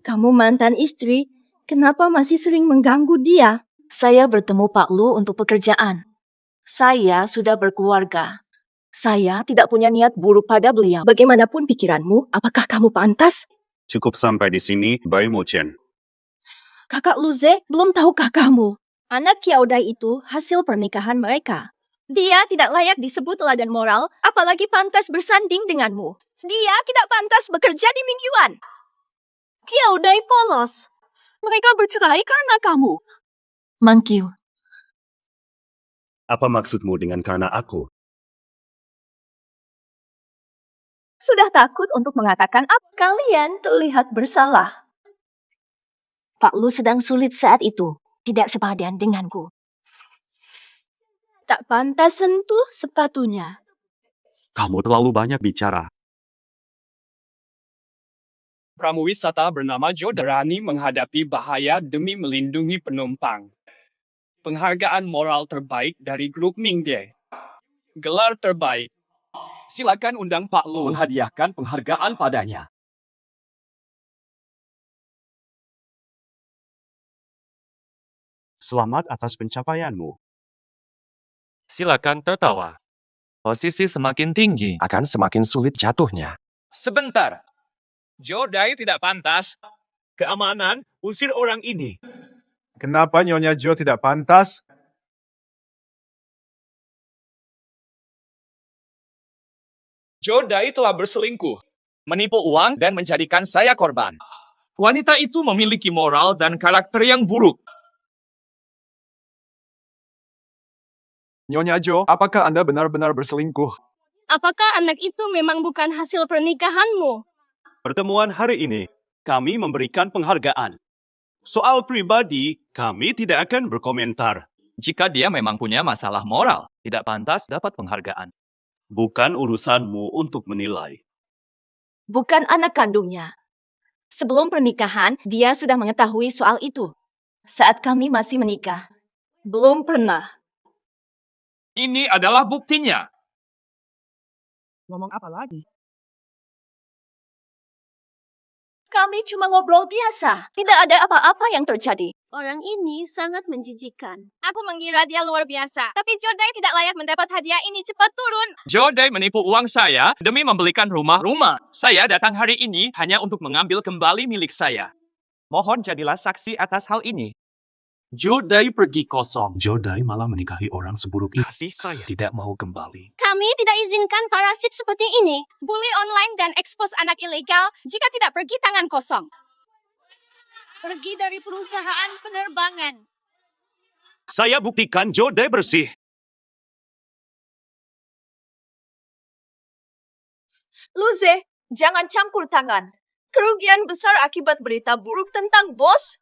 Kamu mantan istri, kenapa masih sering mengganggu dia? Saya bertemu Pak Lu untuk pekerjaan. Saya sudah berkeluarga. Saya tidak punya niat buruk pada beliau. Bagaimanapun pikiranmu, apakah kamu pantas? Cukup sampai di sini, Bai Mo Chen. Kakak Lu Ze, belum tahukah kamu? Anak Kiaodai itu hasil pernikahan mereka. Dia tidak layak disebut teladan moral, apalagi pantas bersanding denganmu. Dia tidak pantas bekerja di Ming Yuan. Kiaodai polos. Mereka bercerai karena kamu. Mangkiu. Apa maksudmu dengan karena aku? Sudah takut untuk mengatakan apa? Kalian terlihat bersalah. Pak Lu sedang sulit saat itu. Tidak sepadan denganku. Tak pantas sentuh sepatunya. Kamu terlalu banyak bicara. Pramuwisata bernama Joe berani menghadapi bahaya demi melindungi penumpang. Penghargaan moral terbaik dari grup Mingde. Gelar terbaik. Silakan undang Pak Lu menghadiahkan penghargaan padanya. Selamat atas pencapaianmu. Silakan tertawa. Posisi semakin tinggi akan semakin sulit jatuhnya. Sebentar. Jodai tidak pantas. Keamanan, usir orang ini. Kenapa Nyonya Jo tidak pantas? Jodai telah berselingkuh, menipu uang dan menjadikan saya korban. Wanita itu memiliki moral dan karakter yang buruk. Nyonya Jo, apakah Anda benar-benar berselingkuh? Apakah anak itu memang bukan hasil pernikahanmu? Pertemuan hari ini, kami memberikan penghargaan. Soal pribadi, kami tidak akan berkomentar. Jika dia memang punya masalah moral, tidak pantas dapat penghargaan. Bukan urusanmu untuk menilai. Bukan anak kandungnya. Sebelum pernikahan, dia sudah mengetahui soal itu. Saat kami masih menikah. Belum pernah. Ini adalah buktinya. Ngomong apa lagi? Kami cuma ngobrol biasa. Tidak ada apa-apa yang terjadi. Orang ini sangat menjijikan. Aku mengira dia luar biasa. Tapi Jodai tidak layak mendapat hadiah ini. Cepat turun. Jodai menipu uang saya demi membelikan rumah. Saya datang hari ini hanya untuk mengambil kembali milik saya. Mohon jadilah saksi atas hal ini. Jodai pergi kosong. Jodai malah menikahi orang seburuk itu. Kasih saya. Tidak mau kembali. Kami tidak izinkan parasit seperti ini. Bully online dan ekspos anak ilegal jika tidak pergi tangan kosong. Pergi dari perusahaan penerbangan. Saya buktikan Jodai bersih. Lu Ze, jangan campur tangan. Kerugian besar akibat berita buruk tentang bos.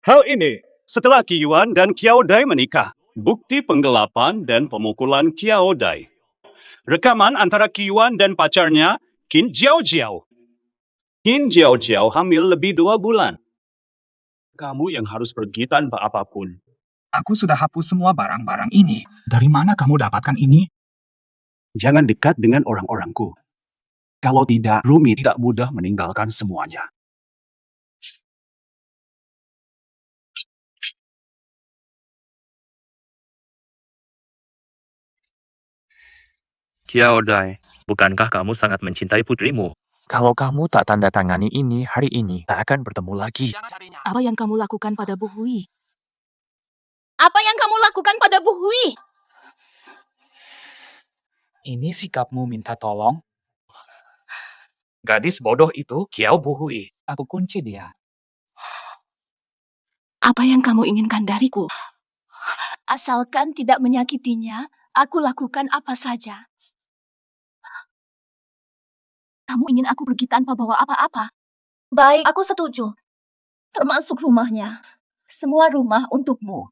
Hal ini, setelah Qiyuan dan Qiaodai menikah, bukti penggelapan dan pemukulan Qiaodai. Rekaman antara Qiyuan dan pacarnya, Qin Jiaojiao. Qin Jiaojiao hamil lebih 2 bulan. Kamu yang harus pergi tanpa apapun. Aku sudah hapus semua barang-barang ini. Dari mana kamu dapatkan ini? Jangan dekat dengan orang-orangku. Kalau tidak, Rumi tidak mudah meninggalkan semuanya. Kyaodai, bukankah kamu sangat mencintai putrimu? Kalau kamu tak tanda tangani ini hari ini, tak akan bertemu lagi. Apa yang kamu lakukan pada Bu Hui? Apa yang kamu lakukan pada Bu Hui? Ini sikapmu minta tolong? Gadis bodoh itu Kiao Bu Hui. Aku kunci dia. Apa yang kamu inginkan dariku? Asalkan tidak menyakitinya, aku lakukan apa saja. Kamu ingin aku pergi tanpa bawa apa-apa? Baik, aku setuju. Termasuk rumahnya. Semua rumah untukmu.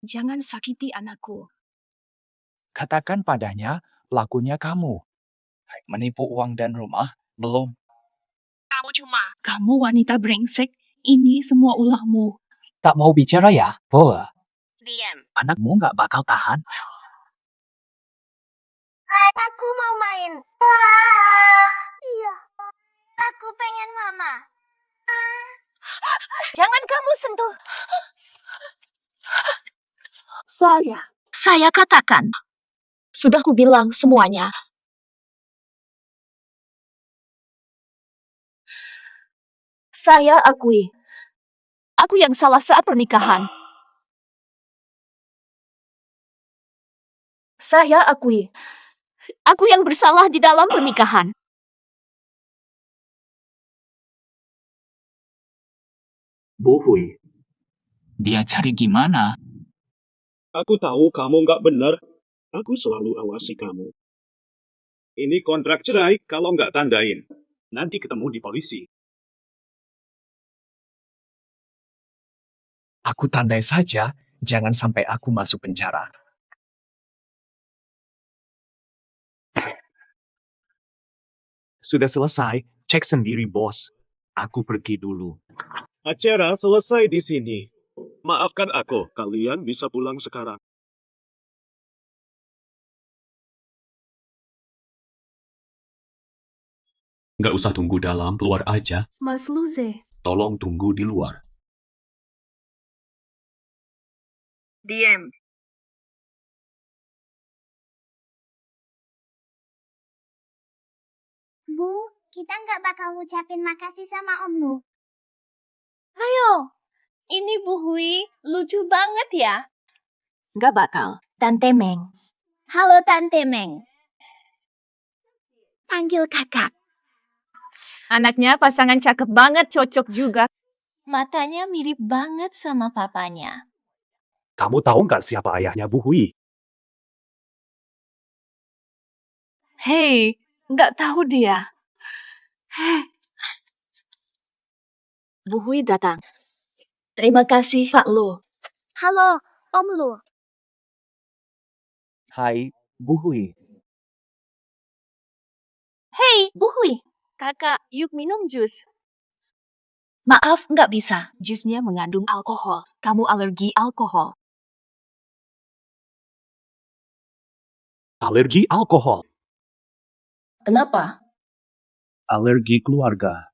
Jangan sakiti anakku. Katakan padanya, pelakunya kamu. Menipu uang dan rumah, belum. Kamu wanita brengsek, ini semua ulahmu. Tak mau bicara ya? Boleh. Diam. Anakmu nggak bakal tahan. Aku mau main. Iya. Aku pengen mama. Jangan kamu sentuh. Saya katakan. Sudah kubilang semuanya. Saya akui. Aku yang salah saat pernikahan. Saya akui. Aku yang bersalah di dalam pernikahan. Bu Hui, Dia cari gimana? aku tahu kamu nggak benar. Aku selalu awasi kamu. Ini kontrak cerai kalau nggak tandain. Nanti ketemu di polisi. Aku tandai saja, jangan sampai aku masuk penjara. Sudah selesai, cek sendiri bos. Aku pergi dulu. Acara selesai di sini. Maafkan aku, kalian bisa pulang sekarang. Nggak usah tunggu dalam, keluar aja. Mas Luze. Tolong tunggu di luar. Diam. Bu, kita nggak bakal ngucapin makasih sama Om Lu. Ayo, ini Bu Hui lucu banget ya. Nggak bakal. Tante Meng. Halo Tante Meng. Panggil kakak. Anaknya pasangan cakep banget, cocok juga. Matanya mirip banget sama papanya. Kamu tahu nggak siapa ayahnya Bu Hui? Hei, nggak tahu dia. Bu Hui datang. Terima kasih, Pak Lu. Halo, Om Lu. Hai, Bu Hui. Hei, Bu Hui. Kakak, yuk minum jus. Maaf, nggak bisa. Jusnya mengandung alkohol. Kamu alergi alkohol. Alergi alkohol. Kenapa? Alergi keluarga.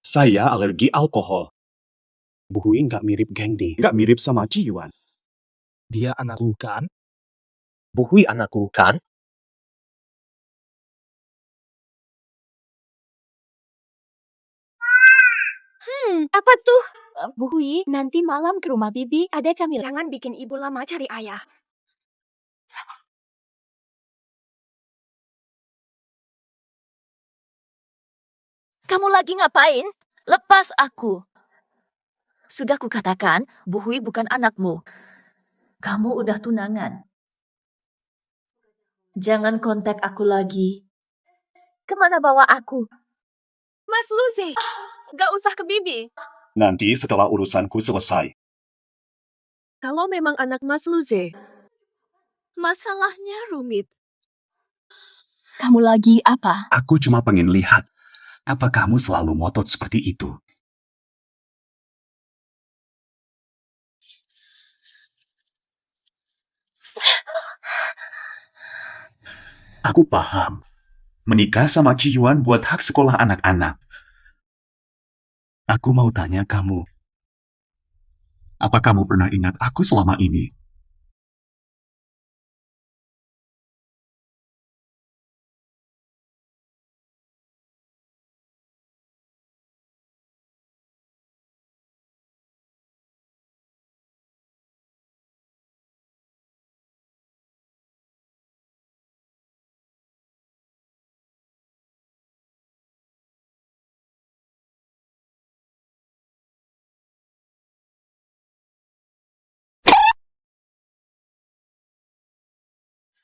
Saya alergi alkohol. Bu Hui nggak mirip Gengdi, nggak mirip sama Ji Yuan. Dia anakku kan? Bu Hui anakku kan? Apa tuh? Bu Hui, nanti malam ke rumah Bibi ada camilan. Jangan bikin ibu lama cari ayah. Kamu lagi ngapain? Lepas aku. Sudah kukatakan, Bu Hui bukan anakmu. Kamu udah tunangan. Jangan kontak aku lagi. Kemana bawa aku? Mas Luze, gak usah ke Bibi. Nanti setelah urusanku selesai. Kalau memang anak Mas Luze, masalahnya rumit. Kamu lagi apa? Aku cuma pengen lihat. Apa kamu selalu ngotot seperti itu? Aku paham. Menikah sama Ci Yuan buat hak sekolah anak-anak. Aku mau tanya kamu. Apa kamu pernah ingat aku selama ini?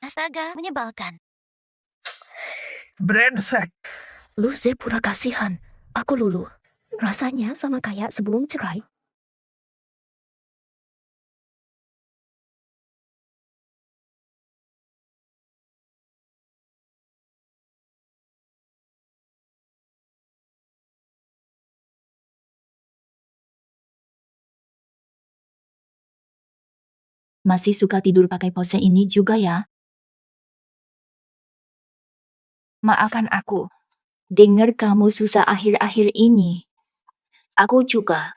Astaga, menyebalkan. Brengsek. Luze pura kasihan. Aku lulu. Rasanya sama kayak sebelum cerai. Masih suka tidur pakai pose ini juga ya? Maafkan aku. Dengar kamu susah akhir-akhir ini. Aku juga.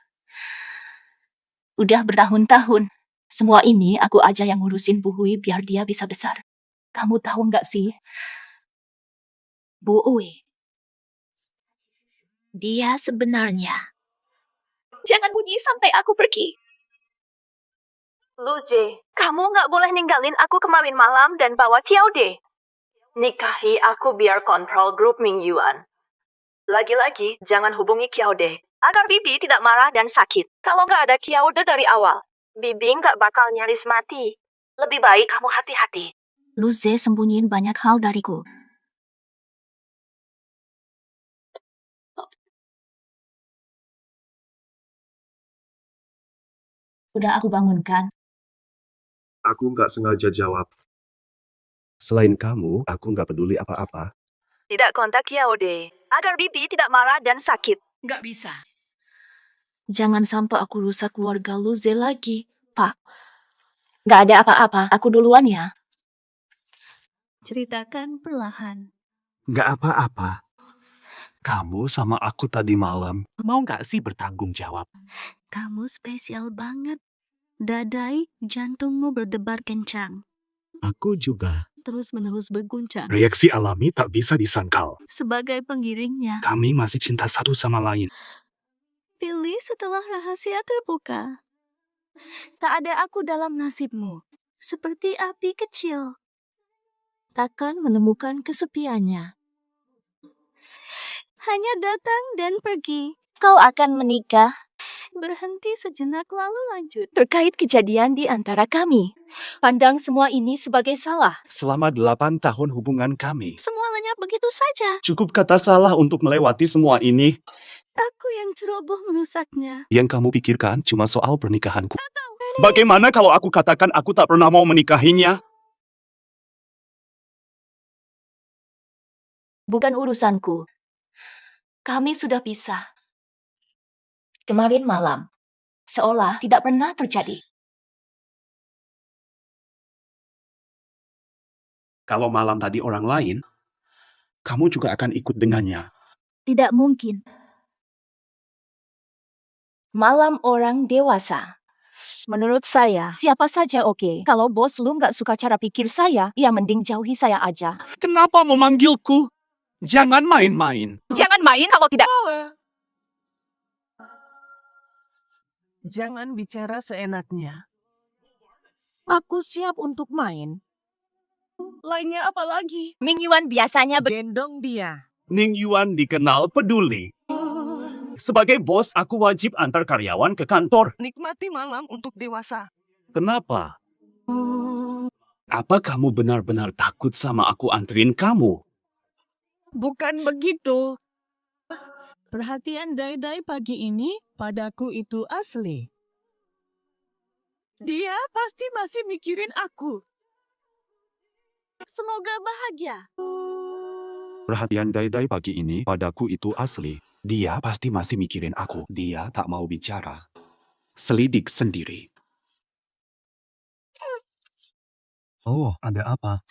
Udah bertahun-tahun. Semua ini aku aja yang ngurusin Bu Hui biar dia bisa besar. Kamu tahu nggak sih? Bu Hui. Dia sebenarnya. Jangan bunyi sampai aku pergi. Luce, kamu nggak boleh ninggalin aku kemarin malam dan bawa Xiaode. Nikahi aku biar kontrol grup Ming Yuan. Lagi-lagi, jangan hubungi Xiaode, agar Bibi tidak marah dan sakit. Kalau nggak ada Xiaode dari awal, Bibi nggak bakal nyaris mati. Lebih baik kamu hati-hati. Luze sembunyiin banyak hal dariku. Udah aku bangunkan. Aku nggak sengaja jawab. Selain kamu, aku nggak peduli apa-apa. Tidak kontak Xiaode, agar Bibi tidak marah dan sakit. Nggak bisa. Jangan sampai aku rusak keluarga Luze lagi, Pak. Nggak ada apa-apa, aku duluan ya. Ceritakan perlahan. Nggak apa-apa. Kamu sama aku tadi malam. Mau nggak sih bertanggung jawab? Kamu spesial banget. Dadai, jantungmu berdebar kencang. Aku juga. Terus-menerus berguncang. Reaksi alami tak bisa disangkal. Sebagai pengiringnya, Kami masih cinta satu sama lain. pilih setelah rahasia terbuka. Tak ada aku dalam nasibmu. Seperti api kecil. Takkan menemukan kesepiannya. Hanya datang dan pergi. Kau akan menikah. Berhenti sejenak lalu lanjut. Terkait kejadian di antara kami. Pandang semua ini sebagai salah. Selama 8 tahun hubungan kami. Semua lenyap begitu saja. Cukup kata salah untuk melewati semua ini. Aku yang ceroboh merusaknya. Yang kamu pikirkan cuma soal pernikahanku. Bagaimana kalau aku katakan aku tak pernah mau menikahinya? Bukan urusanku. Kami sudah pisah. Kemarin malam. Seolah tidak pernah terjadi. Kalau malam tadi orang lain, kamu juga akan ikut dengannya. Tidak mungkin. Malam orang dewasa. Menurut saya, siapa saja oke. Kalau bos lu nggak suka cara pikir saya, ya mending jauhi saya aja. Kenapa memanggilku? Jangan main-main. Jangan main kalau tidak... Jangan bicara seenaknya. Aku siap untuk main. Lainnya apa lagi? Ming Yuan biasanya gendong dia. Ning Yuan dikenal peduli. Sebagai bos, aku wajib antar karyawan ke kantor. Nikmati malam untuk dewasa. Kenapa? Apa kamu benar-benar takut sama aku anterin kamu? Bukan begitu. Perhatian Dai-Dai pagi ini padaku itu asli. Dia pasti masih mikirin aku. Semoga bahagia. Perhatian Dai-Dai pagi ini padaku itu asli. Dia pasti masih mikirin aku. Dia tak mau bicara. Selidik sendiri. Oh, ada apa?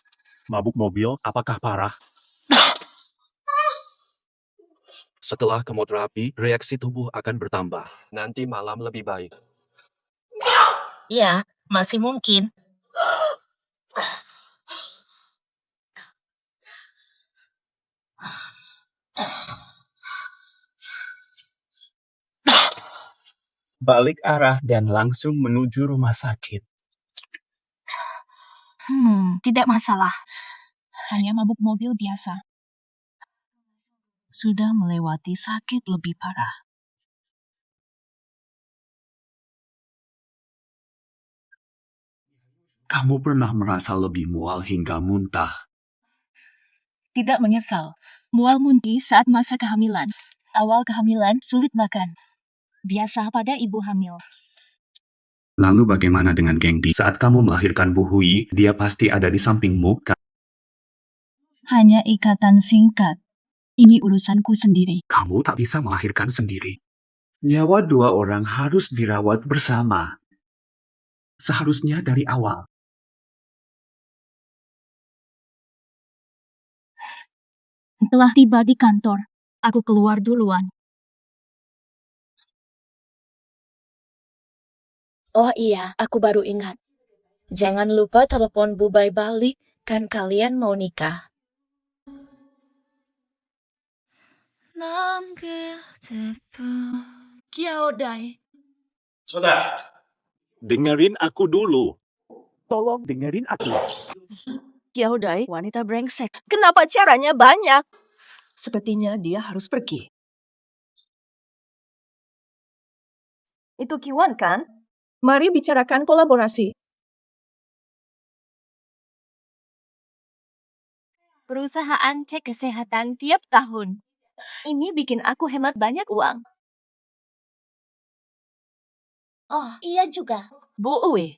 Mabuk mobil, apakah parah? Setelah kemoterapi, reaksi tubuh akan bertambah. Nanti malam lebih baik. Ya, masih mungkin. Balik arah dan langsung menuju rumah sakit. Tidak masalah. Hanya mabuk mobil biasa. Sudah melewati sakit lebih parah. Kamu pernah merasa lebih mual hingga muntah? Tidak menyesal. Mual muntah saat masa kehamilan. Awal kehamilan sulit makan. Biasa pada ibu hamil. Lalu bagaimana dengan Gengdi? Saat kamu melahirkan Bu Hui, dia pasti ada di sampingmu, kan? Hanya ikatan singkat. Ini urusanku sendiri. Kamu tak bisa melahirkan sendiri. Nyawa dua orang harus dirawat bersama. Seharusnya dari awal. Telah tiba di kantor. Aku keluar duluan. Oh iya, aku baru ingat. Jangan lupa telepon Bu Bai balik, kan kalian mau nikah. Kiaodai. Saudara, dengerin aku dulu. Tolong dengerin aku. Kiaodai, wanita brengsek. Kenapa caranya banyak? Sepertinya dia harus pergi. Itu Kiwan kan? Mari bicarakan kolaborasi. Perusahaan cek kesehatan tiap tahun. Ini bikin aku hemat banyak uang. Oh, iya juga. Bu Uwe,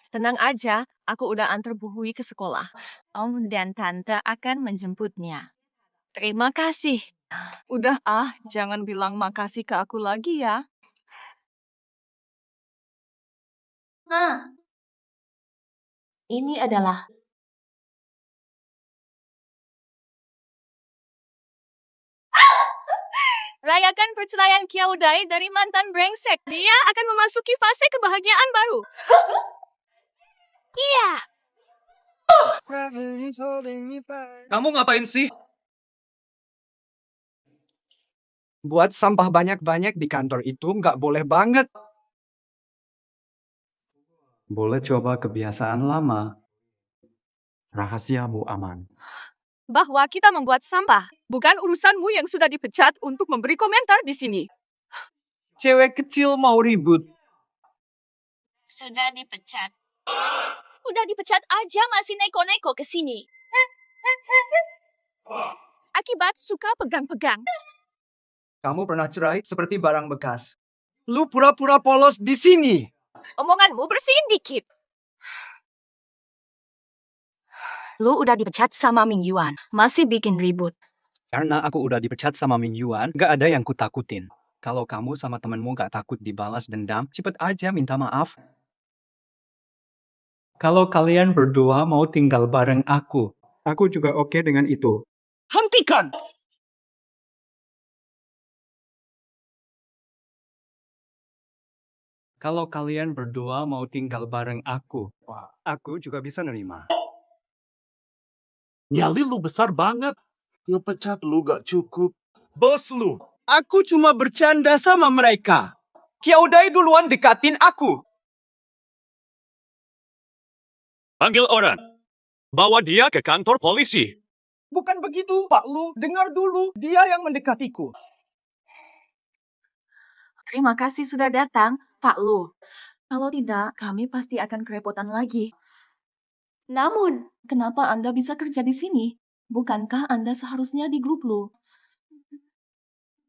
tenang aja, aku udah antar Bu Hui ke sekolah. Om dan Tante akan menjemputnya. Terima kasih. Udah jangan bilang makasih ke aku lagi ya. Ini adalah rayakan perceraian Kiaodai dari mantan brengsek. Dia akan memasuki fase kebahagiaan baru. Iya. Kamu ngapain sih? Buat sampah banyak-banyak di kantor itu nggak boleh banget. Boleh coba kebiasaan lama. Rahasiamu aman. Bahwa kita membuat sampah, bukan urusanmu yang sudah dipecat untuk memberi komentar di sini. Cewek kecil mau ribut. Sudah dipecat. Udah dipecat aja masih neko-neko ke sini. Akibat suka pegang-pegang. Kamu pernah cerai seperti barang bekas. Lu pura-pura polos di sini. Omonganmu bersihin dikit. Lu udah dipecat sama Ming Yuan, masih bikin ribut. Karena aku udah dipecat sama Ming Yuan, gak ada yang kutakutin. Kalau kamu sama temenmu gak takut dibalas dendam, cepet aja minta maaf. Kalau kalian berdua mau tinggal bareng aku juga oke dengan itu. Hentikan! Kalau kalian berdua mau tinggal bareng aku juga bisa nerima. Nyali lu besar banget. Ngepecat lu gak cukup. Bos lu, aku cuma bercanda sama mereka. Kiaodai duluan dekatin aku. Panggil orang. Bawa dia ke kantor polisi. Bukan begitu, Pak Lu. Dengar dulu, dia yang mendekatiku. Terima kasih sudah datang, Pak Lu. Kalau tidak, kami pasti akan kerepotan lagi. Namun, kenapa Anda bisa kerja di sini? Bukankah Anda seharusnya di grup Lu?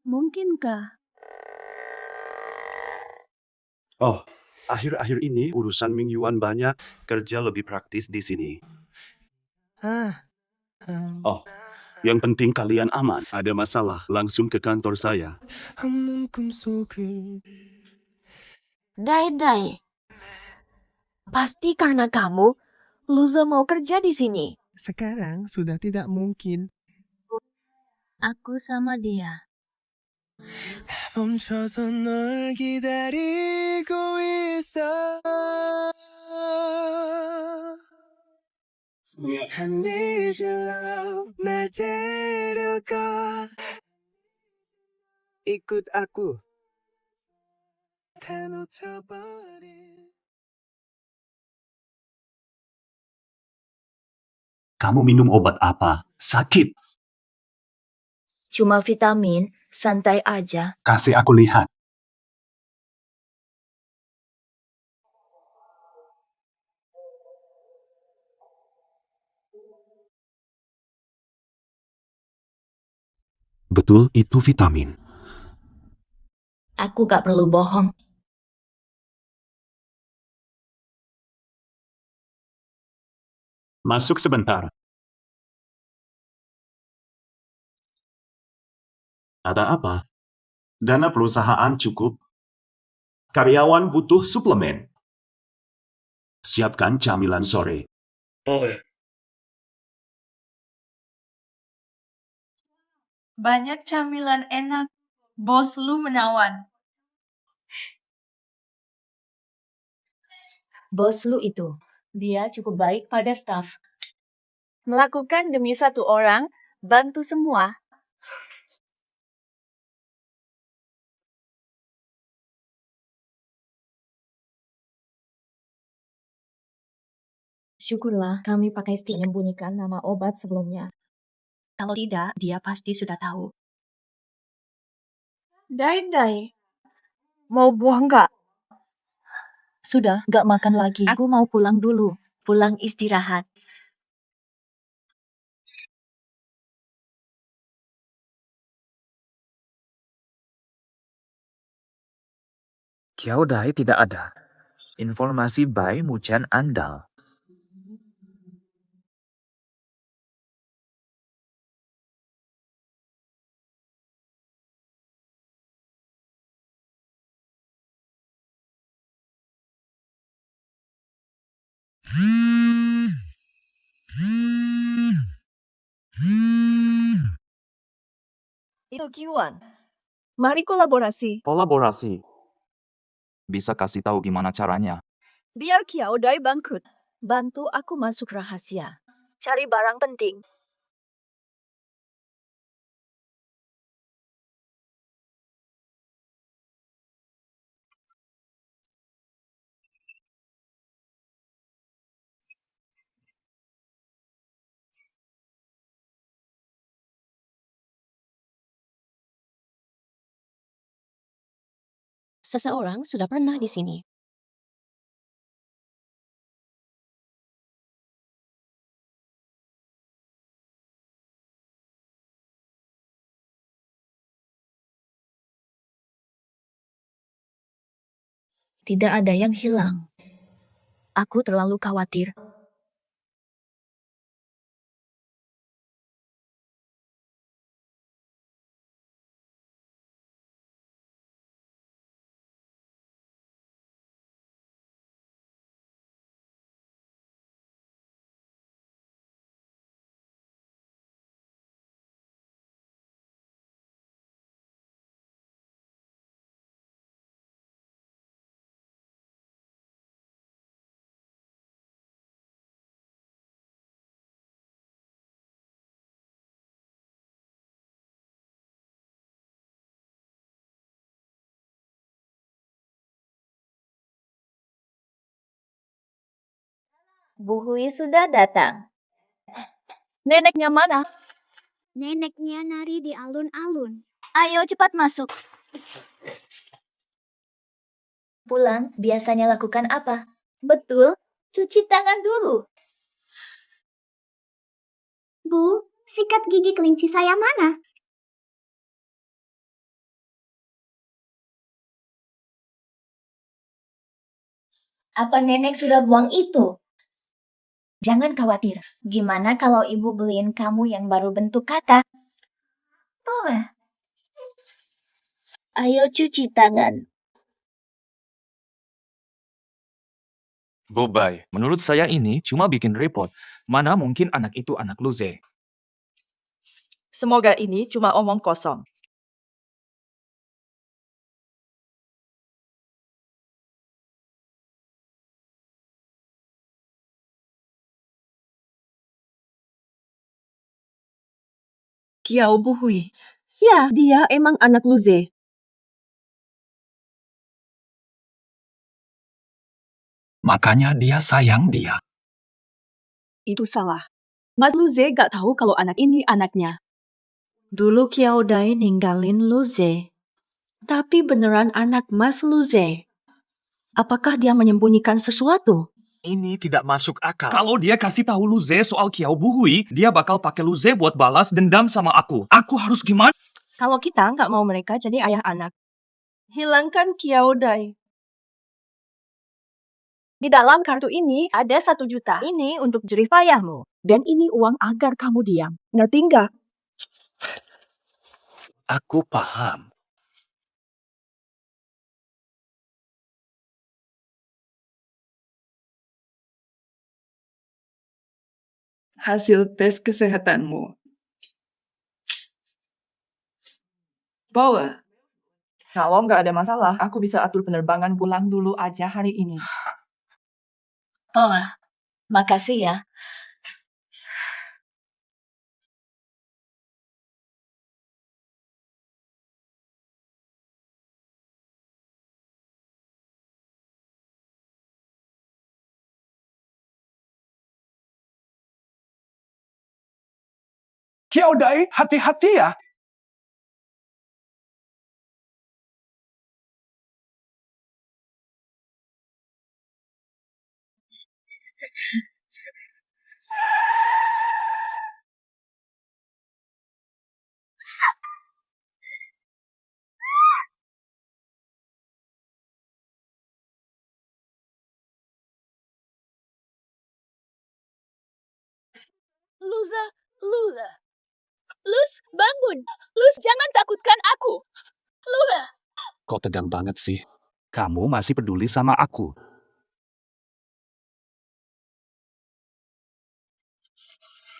Mungkinkah? Oh, akhir-akhir ini urusan Ming Yuan banyak, kerja lebih praktis di sini. Oh, yang penting kalian aman. Ada masalah, langsung ke kantor saya. Dai. Pasti karena kamu, Luza mau kerja di sini. Sekarang sudah tidak mungkin. Aku sama dia. 멈춰서 널 기다리고 있어. I need your love, 날 데려가. Ikut aku. 다 놓쳐버린. Kamu minum obat apa? Sakit. Cuma vitamin, santai aja. Kasih aku lihat. Betul, itu vitamin. Aku gak perlu bohong. Masuk sebentar. Ada apa? Dana perusahaan cukup. Karyawan butuh suplemen. Siapkan camilan sore. Banyak camilan enak. Bos lu menawan. Bos lu itu, dia cukup baik pada staf. Melakukan demi satu orang, bantu semua. Syukurlah kami pakai stick menyembunyikan nama obat sebelumnya. Kalau tidak, dia pasti sudah tahu. Dai. Mau buah nggak? Sudah, gak makan lagi. Aku mau pulang dulu. Pulang istirahat. Kyaodai tidak ada. Informasi Bai Muchan andal. Itu Kiwan. Mari kolaborasi. Kolaborasi. Bisa kasih tahu gimana caranya? Biar Kyaodai bangkrut. Bantu aku masuk rahasia. Cari barang penting. Seseorang sudah pernah di sini. Tidak ada yang hilang. Aku terlalu khawatir. Bu Hui sudah datang. Neneknya mana? Neneknya nari di alun-alun. Ayo cepat masuk. Pulang, biasanya lakukan apa? Betul, cuci tangan dulu. Bu, sikat gigi kelinci saya mana? Apa nenek sudah buang itu? Jangan khawatir. Gimana kalau ibu beliin kamu yang baru bentuk kata? Boleh. Ayo cuci tangan. Bobai, menurut saya ini cuma bikin repot. Mana mungkin anak itu anak Luze. Semoga ini cuma omong kosong. Kiao Buhui. Ya, dia emang anak Luze. Makanya dia sayang dia. Itu salah. Mas Luze gak tahu kalau anak ini anaknya. Dulu Kiao Dai ninggalin Luze. Tapi beneran anak Mas Luze. Apakah dia menyembunyikan sesuatu? Ini tidak masuk akal. Kalau dia kasih tahu Luze soal Kiao Buhui, dia bakal pakai Luze buat balas dendam sama aku. Aku harus gimana? Kalau kita nggak mau mereka jadi ayah anak, hilangkan Kiao Dai. Di dalam kartu ini ada 1 juta. Ini untuk jeripayahmu. Dan ini uang agar kamu diam. Ngerti nggak? Aku paham. Hasil tes kesehatanmu. Boleh. Kalau nggak ada masalah, aku bisa atur penerbangan pulang dulu aja hari ini. Oh, makasih ya. Kiao Dai, hati-hati ya. Luz, Luz, bangun. Luz, jangan takutkan aku. Luz. Kok tegang banget sih? Kamu masih peduli sama aku.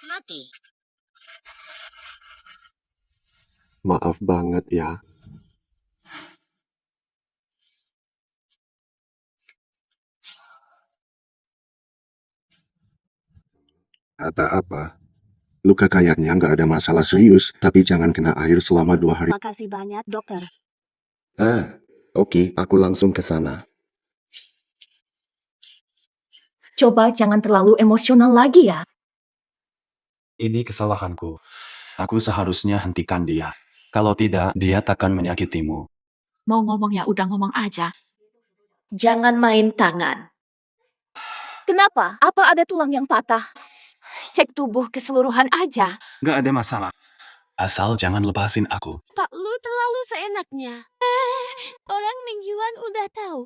Mati. Maaf banget ya. Kata apa? Luka kayaknya nggak ada masalah serius, tapi jangan kena air selama 2 hari. Makasih banyak, dokter. Oke, aku langsung ke sana. Coba jangan terlalu emosional lagi ya. Ini kesalahanku. Aku seharusnya hentikan dia. Kalau tidak, dia takkan menyakitimu. Mau ngomong ya udah ngomong aja. Jangan main tangan. Kenapa? Apa ada tulang yang patah? Cek tubuh keseluruhan aja. Gak ada masalah. Asal jangan lepasin aku. Pak Lu terlalu seenaknya. Orang Mingyuan udah tahu.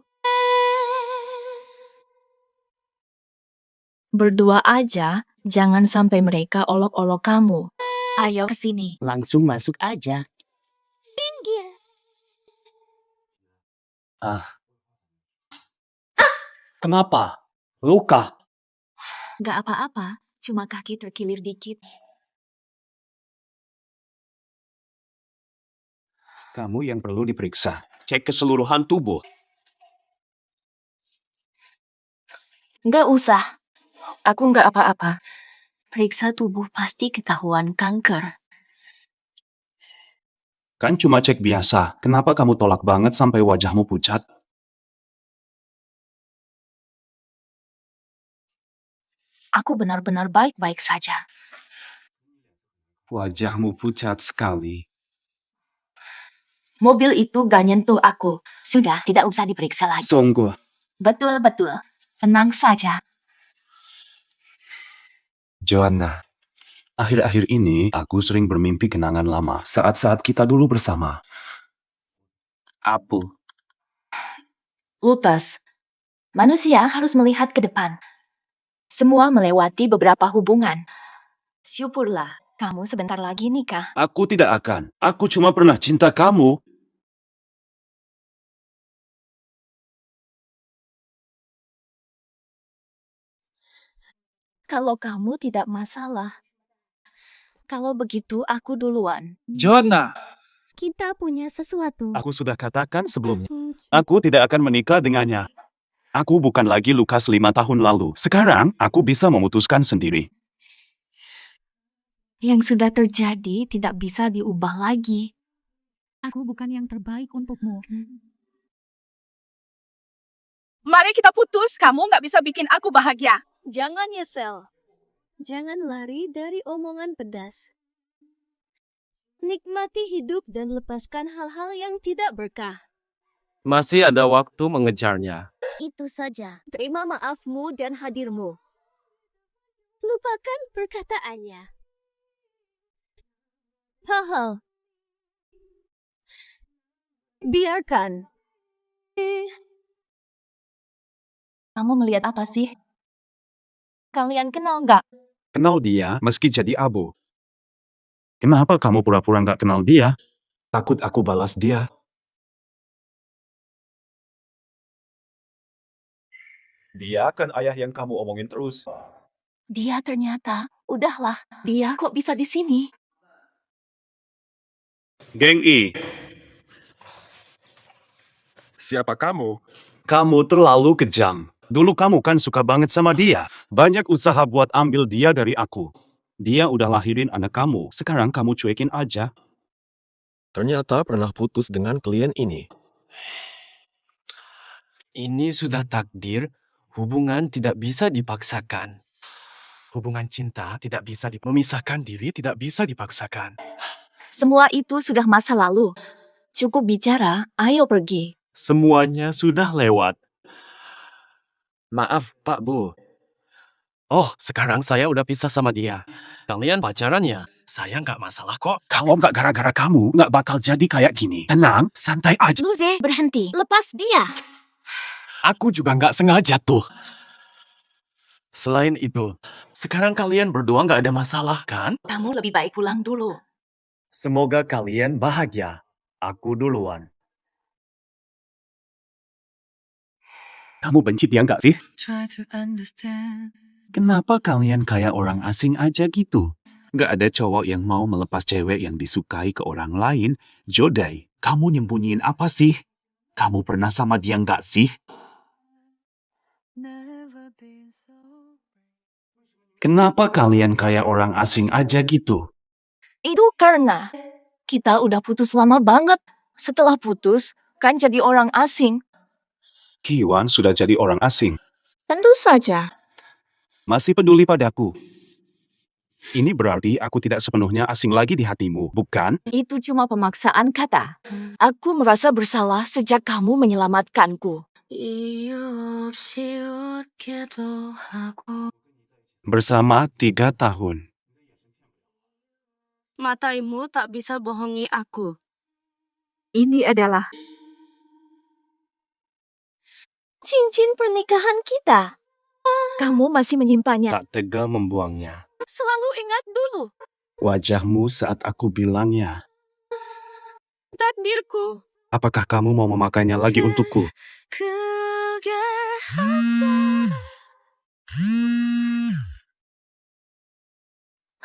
Berdua aja, jangan sampai mereka olok-olok kamu. Ayo kesini. Langsung masuk aja. Pinggir. Kenapa? Luka. Gak apa-apa, cuma kaki terkilir dikit. Kamu yang perlu diperiksa. Cek keseluruhan tubuh. Gak usah. Aku gak apa-apa. Periksa tubuh pasti ketahuan kanker. Kan cuma cek biasa. Kenapa kamu tolak banget sampai wajahmu pucat? Aku benar-benar baik-baik saja. Wajahmu pucat sekali. Mobil itu gak nyentuh aku. Sudah, tidak usah diperiksa lagi. Sungguh. Betul-betul. Tenang saja. Joanna, akhir-akhir ini aku sering bermimpi kenangan lama saat-saat kita dulu bersama. Apu. Lupas. Manusia harus melihat ke depan. Semua melewati beberapa hubungan. Syukurlah, kamu sebentar lagi nikah. Aku tidak akan. Aku cuma pernah cinta kamu. Kalau kamu tidak masalah. Kalau begitu, aku duluan. Jonah, Kita punya sesuatu. aku sudah katakan sebelumnya. Aku tidak akan menikah dengannya. Aku bukan lagi Lukas 5 tahun lalu. Sekarang, aku bisa memutuskan sendiri. Yang sudah terjadi tidak bisa diubah lagi. Aku bukan yang terbaik untukmu. Mari kita putus, kamu nggak bisa bikin aku bahagia. Jangan nyesel. Jangan lari dari omongan pedas. Nikmati hidup dan lepaskan hal-hal yang tidak berkah. Masih ada waktu mengejarnya. Itu saja. Terima maafmu dan hadirmu. Lupakan perkataannya. Haha. Biarkan. Kamu melihat apa sih? Kalian kenal nggak? Kenal dia meski jadi abu. Kenapa kamu pura-pura nggak kenal dia? Takut aku balas dia. Dia kan ayah yang kamu omongin terus. Dia ternyata, udahlah, dia kok bisa di sini? Geng I, Siapa kamu? kamu terlalu kejam. Dulu kamu kan suka banget sama dia. Banyak usaha buat ambil dia dari aku. Dia udah lahirin anak kamu. Sekarang kamu cuekin aja. Ternyata pernah putus dengan klien ini. Ini sudah takdir. Hubungan tidak bisa dipaksakan. Hubungan cinta tidak bisa memisahkan diri, tidak bisa dipaksakan. Semua itu sudah masa lalu. Cukup bicara, ayo pergi. Semuanya sudah lewat. Maaf, Pak Bu. Oh, sekarang saya udah pisah sama dia. Kalian pacaran ya? Saya nggak masalah kok. Kalau nggak gara-gara kamu, nggak bakal jadi kayak gini. Tenang, santai aja. Luze, berhenti. Lepas dia. Aku juga nggak sengaja tuh. Selain itu, sekarang kalian berdua nggak ada masalah kan? Kamu lebih baik pulang dulu. Semoga kalian bahagia. Aku duluan. Kamu benci dia nggak sih? Kenapa kalian kayak orang asing aja gitu? Nggak ada cowok yang mau melepas cewek yang disukai ke orang lain. Jodai, kamu nyembunyiin apa sih? Kamu pernah sama dia nggak sih? Kenapa kalian kayak orang asing aja gitu? Itu karena kita udah putus lama banget. Setelah putus, kan jadi orang asing. Kiwan sudah jadi orang asing. Tentu saja. Masih peduli padaku. Ini berarti aku tidak sepenuhnya asing lagi di hatimu, bukan? Itu cuma pemaksaan kata. Aku merasa bersalah sejak kamu menyelamatkanku. Bersama 3 tahun. Mataimu tak bisa bohongi aku. Ini adalah cincin pernikahan kita. Kamu masih menyimpannya. Tak tega membuangnya. Selalu ingat dulu. Wajahmu saat aku bilangnya. Takdirku. Apakah kamu mau memakainya lagi untukku?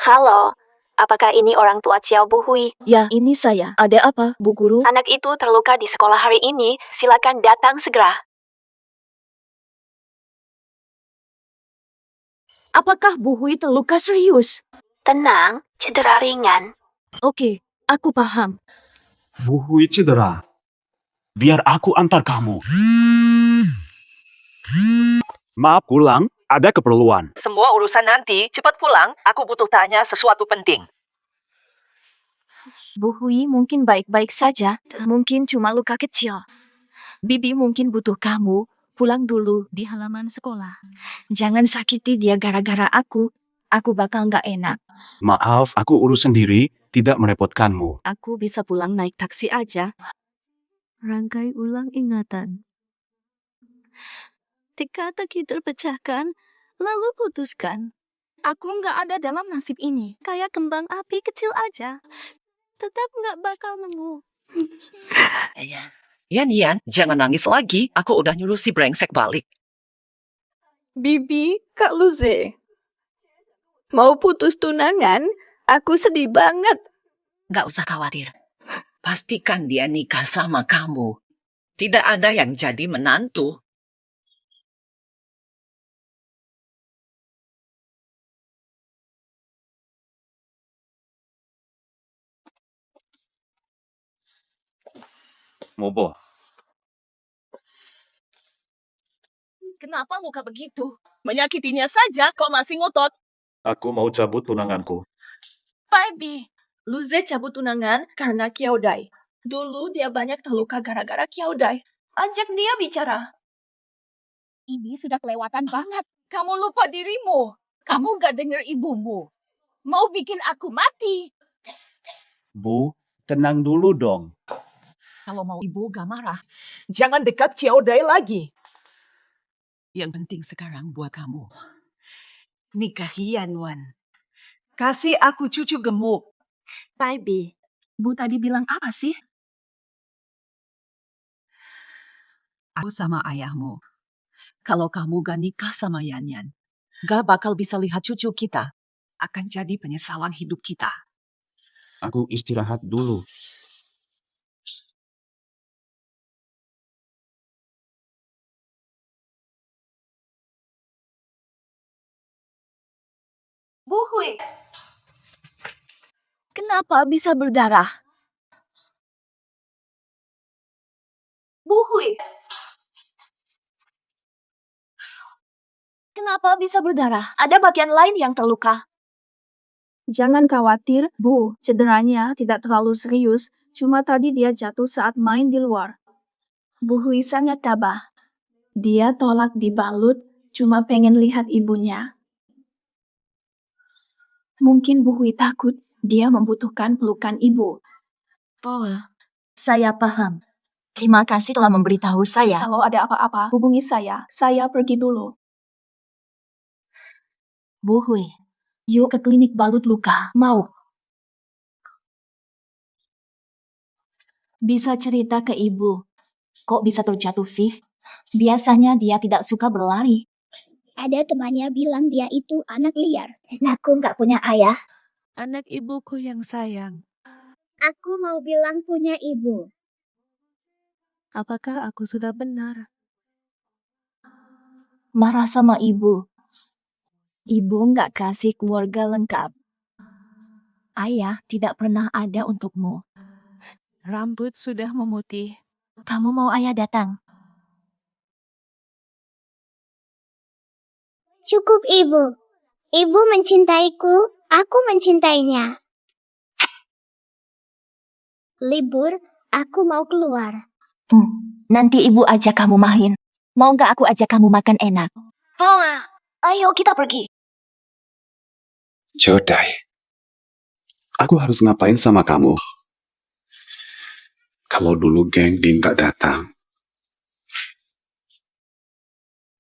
Halo, apakah ini orang tua Ciao Bu Hui? Ya, ini saya. Ada apa, Bu Guru? Anak itu terluka di sekolah hari ini. Silakan datang segera. Apakah Bu Hui terluka serius? Tenang, cedera ringan. Oke, aku paham. Bu Hui cedera. Biar aku antar kamu. Maaf pulang, ada keperluan. Semua urusan nanti, cepat pulang. Aku butuh tanya sesuatu penting. Bu Hui mungkin baik-baik saja. Mungkin cuma luka kecil. Bibi mungkin butuh kamu. Pulang dulu. Di halaman sekolah. Jangan sakiti dia gara-gara aku. Aku bakal nggak enak. Maaf, aku urus sendiri, tidak merepotkanmu. Aku bisa pulang naik taksi aja. Rangkai ulang ingatan. Teka-teki terpecahkan, lalu putuskan. Aku nggak ada dalam nasib ini. Kayak kembang api kecil aja. Tetap nggak bakal nemu. Yan, jangan nangis lagi. Aku udah nyuruh si brengsek balik. Bibi, Kak Luze. Mau putus tunangan? Aku sedih banget. Gak usah khawatir. Pastikan dia nikah sama kamu. Tidak ada yang jadi menantu. Mobo, Kenapa muka begitu? Menyakitinya saja kok masih ngotot. Aku mau cabut tunanganku. Barbie, Luze cabut tunangan karena Kyaodai. Dulu dia banyak terluka gara-gara Kyaodai. Ajak dia bicara. Ini sudah kelewatan banget. Kamu lupa dirimu. Kamu gak dengar ibumu. Mau bikin aku mati. Bu, tenang dulu dong. Kalau mau ibu gak marah. Jangan dekat Kyaodai lagi. Yang penting sekarang buat kamu. Nikahi Yanwan. Kasih aku cucu gemuk. Barbie, Bu tadi bilang apa sih? Aku sama ayahmu. Kalau kamu gak nikah sama Yanyan, gak bakal bisa lihat cucu kita. Akan jadi penyesalan hidup kita. Aku istirahat dulu. Bu Hui, kenapa bisa berdarah? Bu Hui, kenapa bisa berdarah? Ada bagian lain yang terluka. Jangan khawatir, Bu. Cederanya tidak terlalu serius. Cuma tadi dia jatuh saat main di luar. Bu Hui sangat tabah. Dia tolak dibalut, cuma pengen lihat ibunya. Mungkin Bu Hui takut dia membutuhkan pelukan ibu. Oh, saya paham. Terima kasih telah memberitahu saya. Kalau ada apa-apa, hubungi saya. Saya pergi dulu. Bu Hui, yuk ke klinik balut luka. Mau? Bisa cerita ke ibu. Kok bisa terjatuh sih? Biasanya dia tidak suka berlari. Ada temannya bilang dia itu anak liar. Aku nggak punya ayah. Anak ibuku yang sayang. Aku mau bilang punya ibu. Apakah aku sudah benar? Marah sama ibu. Ibu nggak kasih keluarga lengkap. Ayah tidak pernah ada untukmu. Rambut sudah memutih. Kamu mau ayah datang? Cukup ibu. Ibu mencintaiku, aku mencintainya. Libur, aku mau keluar. Nanti ibu ajak kamu main. Mau nggak aku ajak kamu makan enak? Ayo kita pergi. Jodai, aku harus ngapain sama kamu? Kalau dulu geng Din gak datang.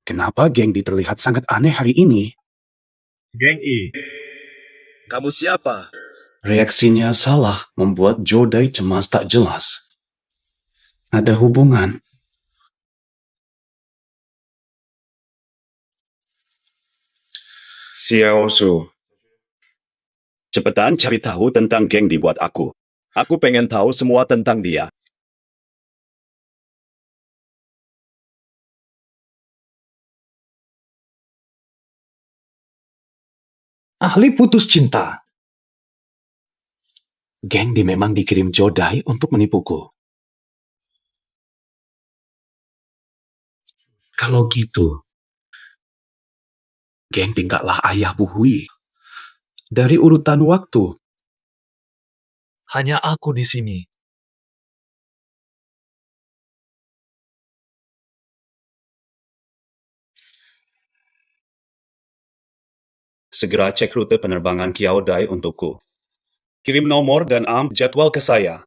Kenapa geng Din terlihat sangat aneh hari ini? Geng I. Kamu siapa? Reaksinya salah membuat Jodai cemas tak jelas. Ada hubungan. Xiao Su. Cepetan cari tahu tentang geng dibuat aku. Aku pengen tahu semua tentang dia. Ahli putus cinta. Geng Di memang dikirim Jodai untuk menipuku. Kalau gitu, Geng tinggallah ayah Bu Hui. Dari urutan waktu, Hanya aku di sini. Segera cek rute penerbangan Kyaodai untukku. Kirim nomor dan jadwal ke saya.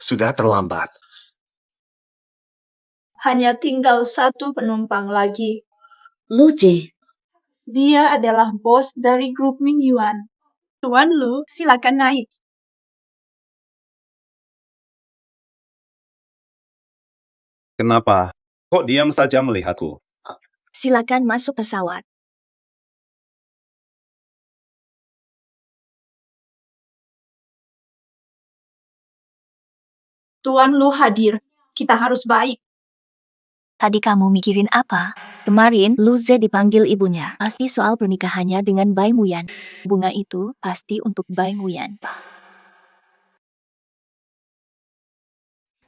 sudah terlambat. Hanya tinggal satu penumpang lagi. Luji. Dia adalah bos dari grup Ming Yuan. Tuan Lu, silakan naik. Kenapa? Kok diam saja melihatku? Silakan masuk pesawat. Tuan Lu hadir. Kita harus baik. Tadi kamu mikirin apa? Kemarin, Lu Ze dipanggil ibunya. Pasti soal pernikahannya dengan Bai Muyan. Bunga itu pasti untuk Bai Muyan.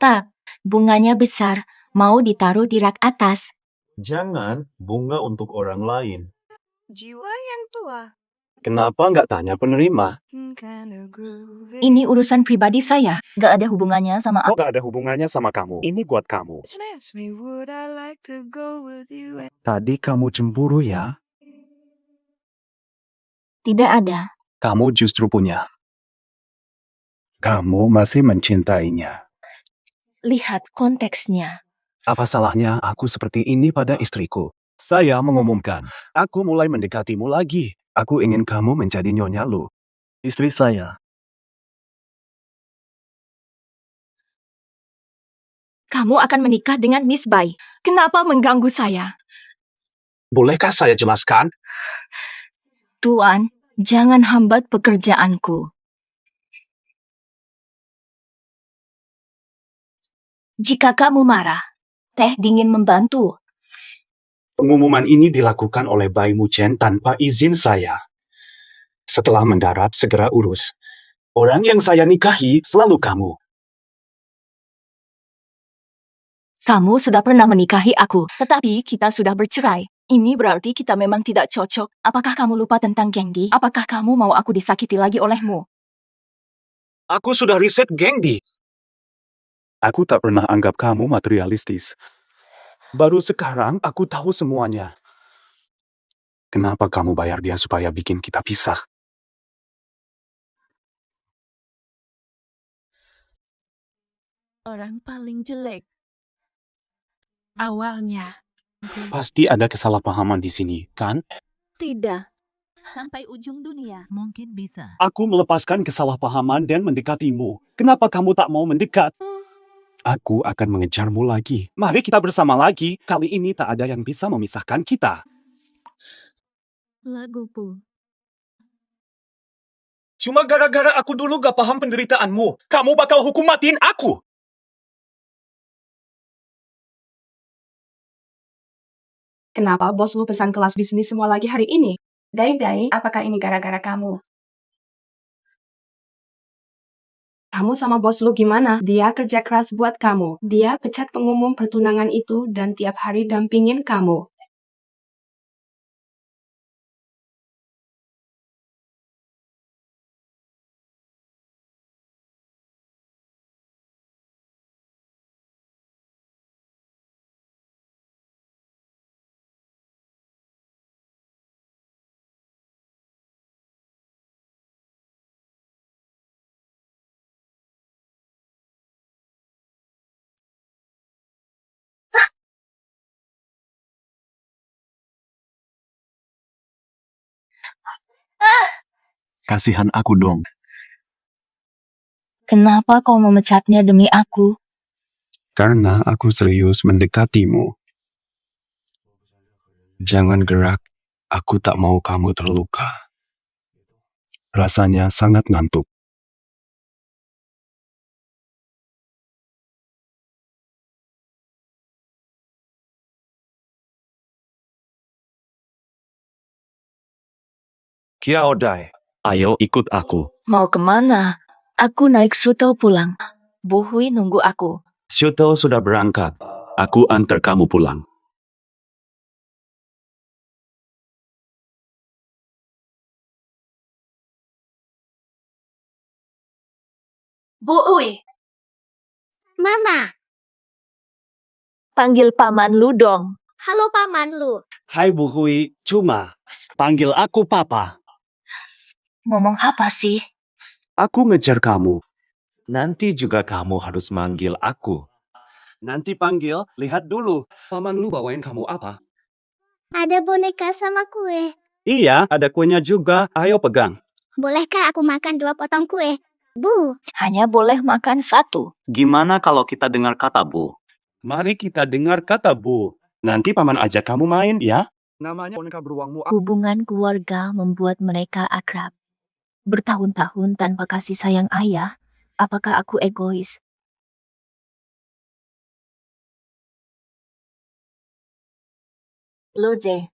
Pak, bunganya besar. Mau ditaruh di rak atas. Jangan bunga untuk orang lain. Jiwa yang tua. Kenapa nggak tanya penerima? Ini urusan pribadi saya. Gak ada hubungannya sama Kok gak ada hubungannya sama kamu? Ini buat kamu. Tadi kamu cemburu ya? Tidak ada. Kamu justru punya. Kamu masih mencintainya. Lihat konteksnya. Apa salahnya aku seperti ini pada istriku? Saya mengumumkan, aku mulai mendekatimu lagi. Aku ingin kamu menjadi nyonya Lu. Istri saya. Kamu akan menikah dengan Miss Bai. Kenapa mengganggu saya? Bolehkah saya jelaskan? Tuan, jangan hambat pekerjaanku. Jika kamu marah, teh dingin membantu. Pengumuman ini dilakukan oleh Bai Muchen tanpa izin saya. Setelah mendarat, segera urus. Orang yang saya nikahi selalu kamu. Kamu sudah pernah menikahi aku, tetapi kita sudah bercerai. Ini berarti kita memang tidak cocok. Apakah kamu lupa tentang Gengdi? Apakah kamu mau aku disakiti lagi olehmu? Aku sudah riset Gengdi. Aku tak pernah anggap kamu materialistis. Baru sekarang aku tahu semuanya. Kenapa kamu bayar dia supaya bikin kita pisah? Orang paling jelek. Awalnya. Pasti ada kesalahpahaman di sini, kan? Tidak. Sampai ujung dunia. Mungkin bisa. Aku melepaskan kesalahpahaman dan mendekatimu. Kenapa kamu tak mau mendekat? Aku akan mengejarmu lagi. Mari kita bersama lagi. Kali ini tak ada yang bisa memisahkan kita. Laguku. Cuma gara-gara aku dulu gak paham penderitaanmu. Kamu bakal hukum matiin aku. Kenapa bos lu pesan kelas bisnis semua lagi hari ini? Dai, apakah ini gara-gara kamu? Kamu sama bos lu gimana? Dia kerja keras buat kamu. Dia pecat pengumum pertunangan itu dan tiap hari dampingin kamu. Kasihan aku dong. Kenapa kau memecatnya demi aku? Karena aku serius mendekatimu. Jangan gerak, aku tak mau kamu terluka. Rasanya sangat ngantuk. Kiao Dai, ayo ikut aku. Mau kemana? Aku naik shuttle pulang. Bu Hui nunggu aku. Shuttle sudah berangkat. Aku antar kamu pulang. Bu Hui, Mama, panggil Paman Lu dong. halo Paman Lu. Hai Bu Hui, cuma panggil aku Papa. Ngomong apa sih? Aku ngejar kamu. Nanti juga kamu harus manggil aku. Nanti panggil, lihat dulu. Paman Lu bawain kamu apa? Ada boneka sama kue. Iya, ada kuenya juga. Ayo pegang. Bolehkah aku makan 2 potong kue? Bu. Hanya boleh makan 1. Gimana kalau kita dengar kata Bu? Mari kita dengar kata Bu. Nanti paman ajak kamu main ya. Namanya boneka beruangmu. Hubungan keluarga membuat mereka akrab. Bertahun-tahun tanpa kasih sayang ayah, apakah aku egois? Luze,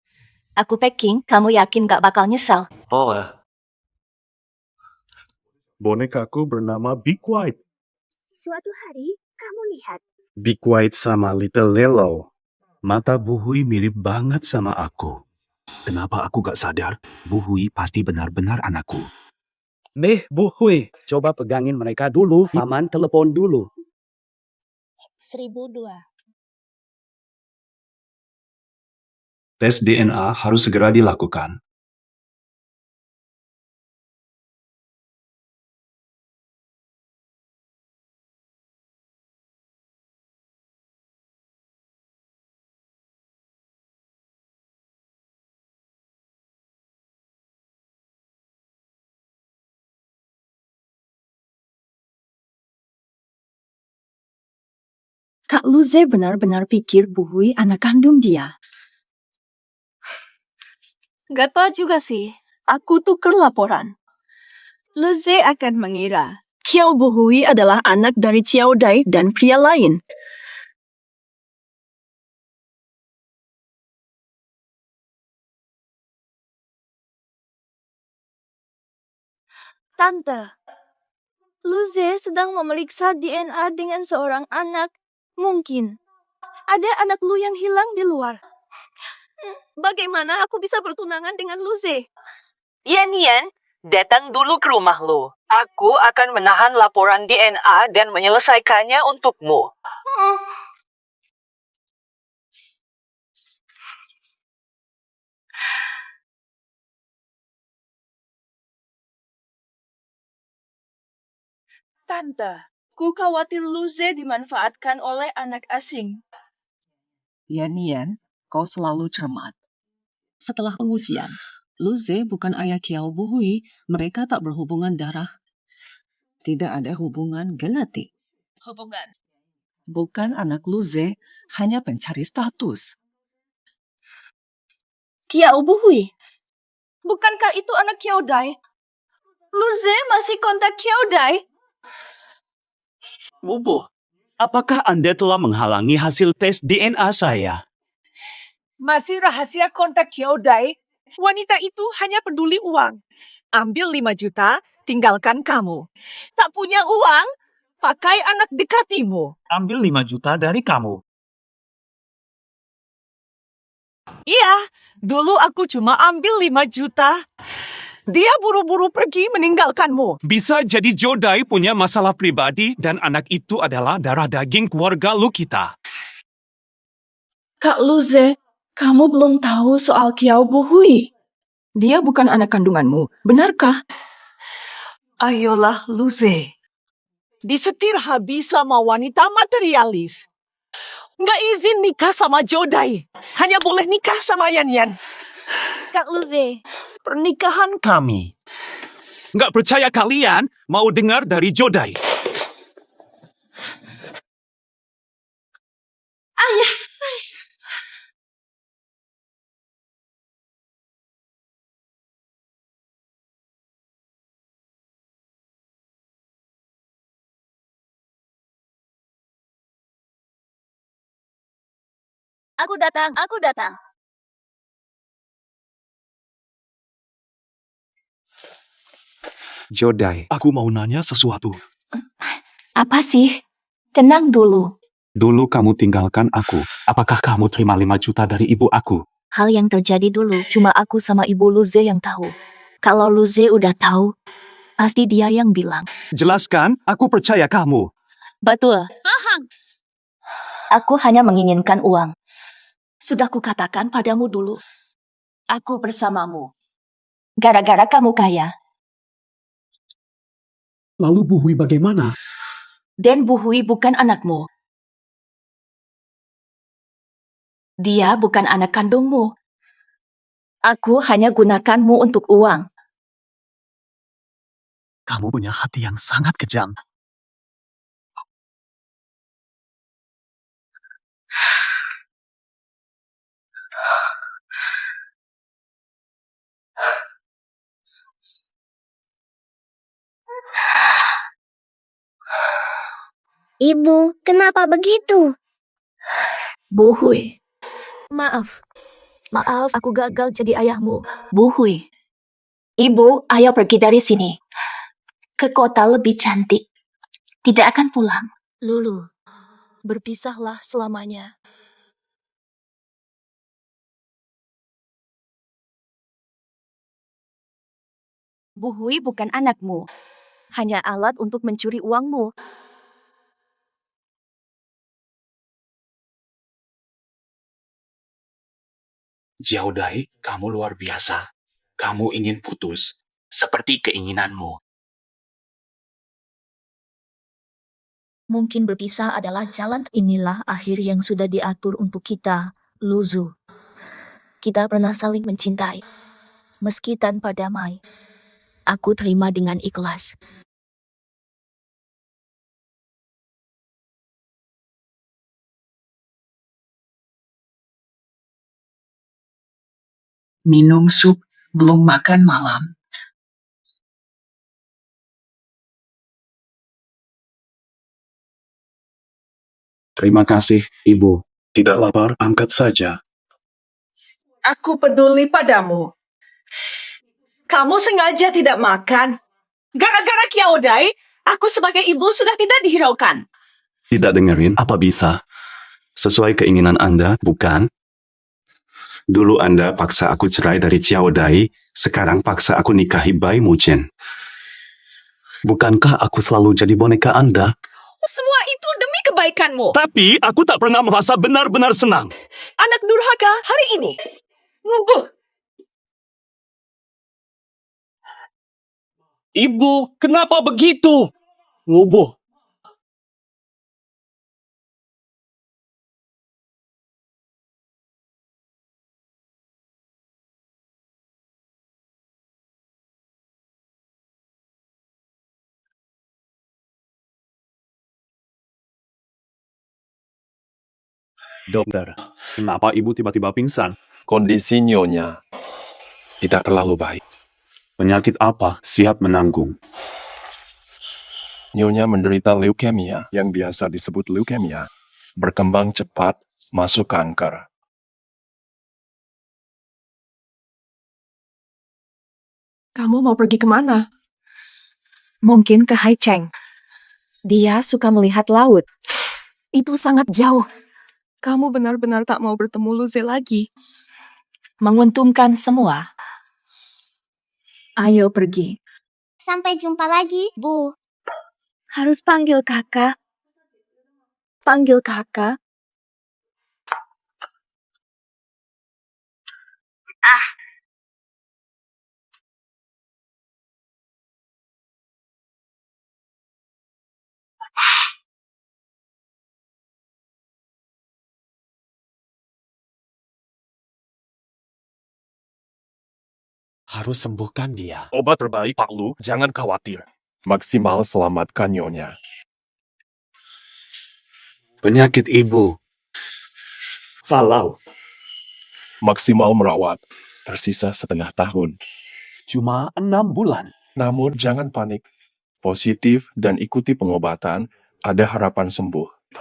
aku packing, kamu yakin gak bakal nyesal? Boleh. Bonekaku bernama Be Quiet. Suatu hari, kamu lihat. Be Quiet sama Little Lelo. Mata Bu Hui mirip banget sama aku. Kenapa aku gak sadar? Bu Hui pasti benar-benar anakku. Nih, Bu Hui. Coba pegangin mereka dulu. Paman telepon dulu. 1002. Tes DNA harus segera dilakukan. Kak Luze benar-benar pikir Bu Hui anak kandung dia. Gak apa juga sih. Aku tuker laporan. Luze akan mengira Kiao Bu Hui adalah anak dari Xiao Dai dan pria lain. Tante, Luze sedang memeriksa DNA dengan seorang anak. Mungkin ada anak lu yang hilang di luar. Bagaimana aku bisa bertunangan dengan Luze? Yan, datang dulu ke rumah lu. Aku akan menahan laporan DNA dan menyelesaikannya untukmu. Tante, ku khawatir Luze dimanfaatkan oleh anak asing. Yan, kau selalu cermat. Setelah pengujian, Luze bukan ayah Kiao Bu Hui. Mereka tak berhubungan darah. Tidak ada hubungan genetik. Hubungan. Bukan anak Luze, hanya pencari status. Kiao Bu Hui. Bukankah itu anak Xiao Dai? Luze masih kontak Xiao Dai? Bu, apakah Anda telah menghalangi hasil tes DNA saya? Masih rahasia kontak Kyoudai. Wanita itu hanya peduli uang. Ambil 5 juta, tinggalkan kamu. Tak punya uang, pakai anak dekatimu. Ambil 5 juta dari kamu. Iya, dulu aku cuma ambil 5 juta. Dia buru-buru pergi meninggalkanmu. Bisa jadi Jodai punya masalah pribadi dan anak itu adalah darah daging keluarga lu kita. Kak Luze, kamu belum tahu soal Kiao Bu Hui. Dia bukan anak kandunganmu, benarkah? Ayolah, Luze. Disetir habis sama wanita materialis. Nggak izin nikah sama Jodai. Hanya boleh nikah sama Yan. Kak Luze, pernikahan kami. Nggak percaya kalian mau dengar dari Jodai. Ayah. Aku datang. Jodai, aku mau nanya sesuatu. Apa sih? Tenang dulu. Dulu kamu tinggalkan aku. Apakah kamu terima 5 juta dari ibu aku? Hal yang terjadi dulu cuma aku sama ibu Luze yang tahu. Kalau Luze udah tahu, pasti dia yang bilang. Jelaskan, aku percaya kamu. Betul. Aku hanya menginginkan uang. Sudah kukatakan padamu dulu. Aku bersamamu. Gara-gara kamu kaya. Lalu Bu Hui bagaimana? Dan Bu Hui bukan anakmu. Dia bukan anak kandungmu. Aku hanya gunakanmu untuk uang. Kamu punya hati yang sangat kejam. Ibu, kenapa begitu? Bu Hui, maaf. Maaf, aku gagal jadi ayahmu. Bu Hui, ibu, ayo pergi dari sini. Ke kota lebih cantik. Tidak akan pulang. Lulu, berpisahlah selamanya. Bu Hui bukan anakmu. Hanya alat untuk mencuri uangmu. Jiaodai, kamu luar biasa. Kamu ingin putus, seperti keinginanmu. Mungkin berpisah adalah jalan. Inilah akhir yang sudah diatur untuk kita, Luzu. Kita pernah saling mencintai. Meski tanpa damai. Aku terima dengan ikhlas. Minum sup, belum makan malam. Terima kasih, Ibu. Tidak lapar, angkat saja. Aku peduli padamu. Kamu sengaja tidak makan. Gara-gara Kiaodai, aku sebagai ibu sudah tidak dihiraukan. Tidak dengerin, apa bisa? Sesuai keinginan Anda, bukan? Dulu Anda paksa aku cerai dari Ciaodai, sekarang paksa aku nikahi Bai Muchen. Bukankah aku selalu jadi boneka Anda? Semua itu demi kebaikanmu. Tapi aku tak pernah merasa benar-benar senang. Anak durhaka hari ini. Ngubuh. Ibu, kenapa begitu? Ngubuh. Dokter, kenapa Ibu tiba-tiba pingsan? Kondisi nyonya tidak terlalu baik. Penyakit apa? Siap menanggung. Nyonya menderita leukemia yang biasa disebut leukemia. Berkembang cepat, masuk kanker. Kamu mau pergi kemana? Mungkin ke Haicheng. Dia suka melihat laut. Itu sangat jauh. Kamu benar-benar tak mau bertemu Luze lagi. Menguntungkan semua. Ayo pergi. Sampai jumpa lagi, Bu. Harus panggil kakak. Panggil kakak. Harus sembuhkan dia. Obat terbaik, Pak Lu. Jangan khawatir. Maksimal selamatkan nyonya. Penyakit Ibu. Falau. Maksimal merawat. Tersisa setengah tahun. Cuma 6 bulan. Namun jangan panik. Positif dan ikuti pengobatan, ada harapan sembuh.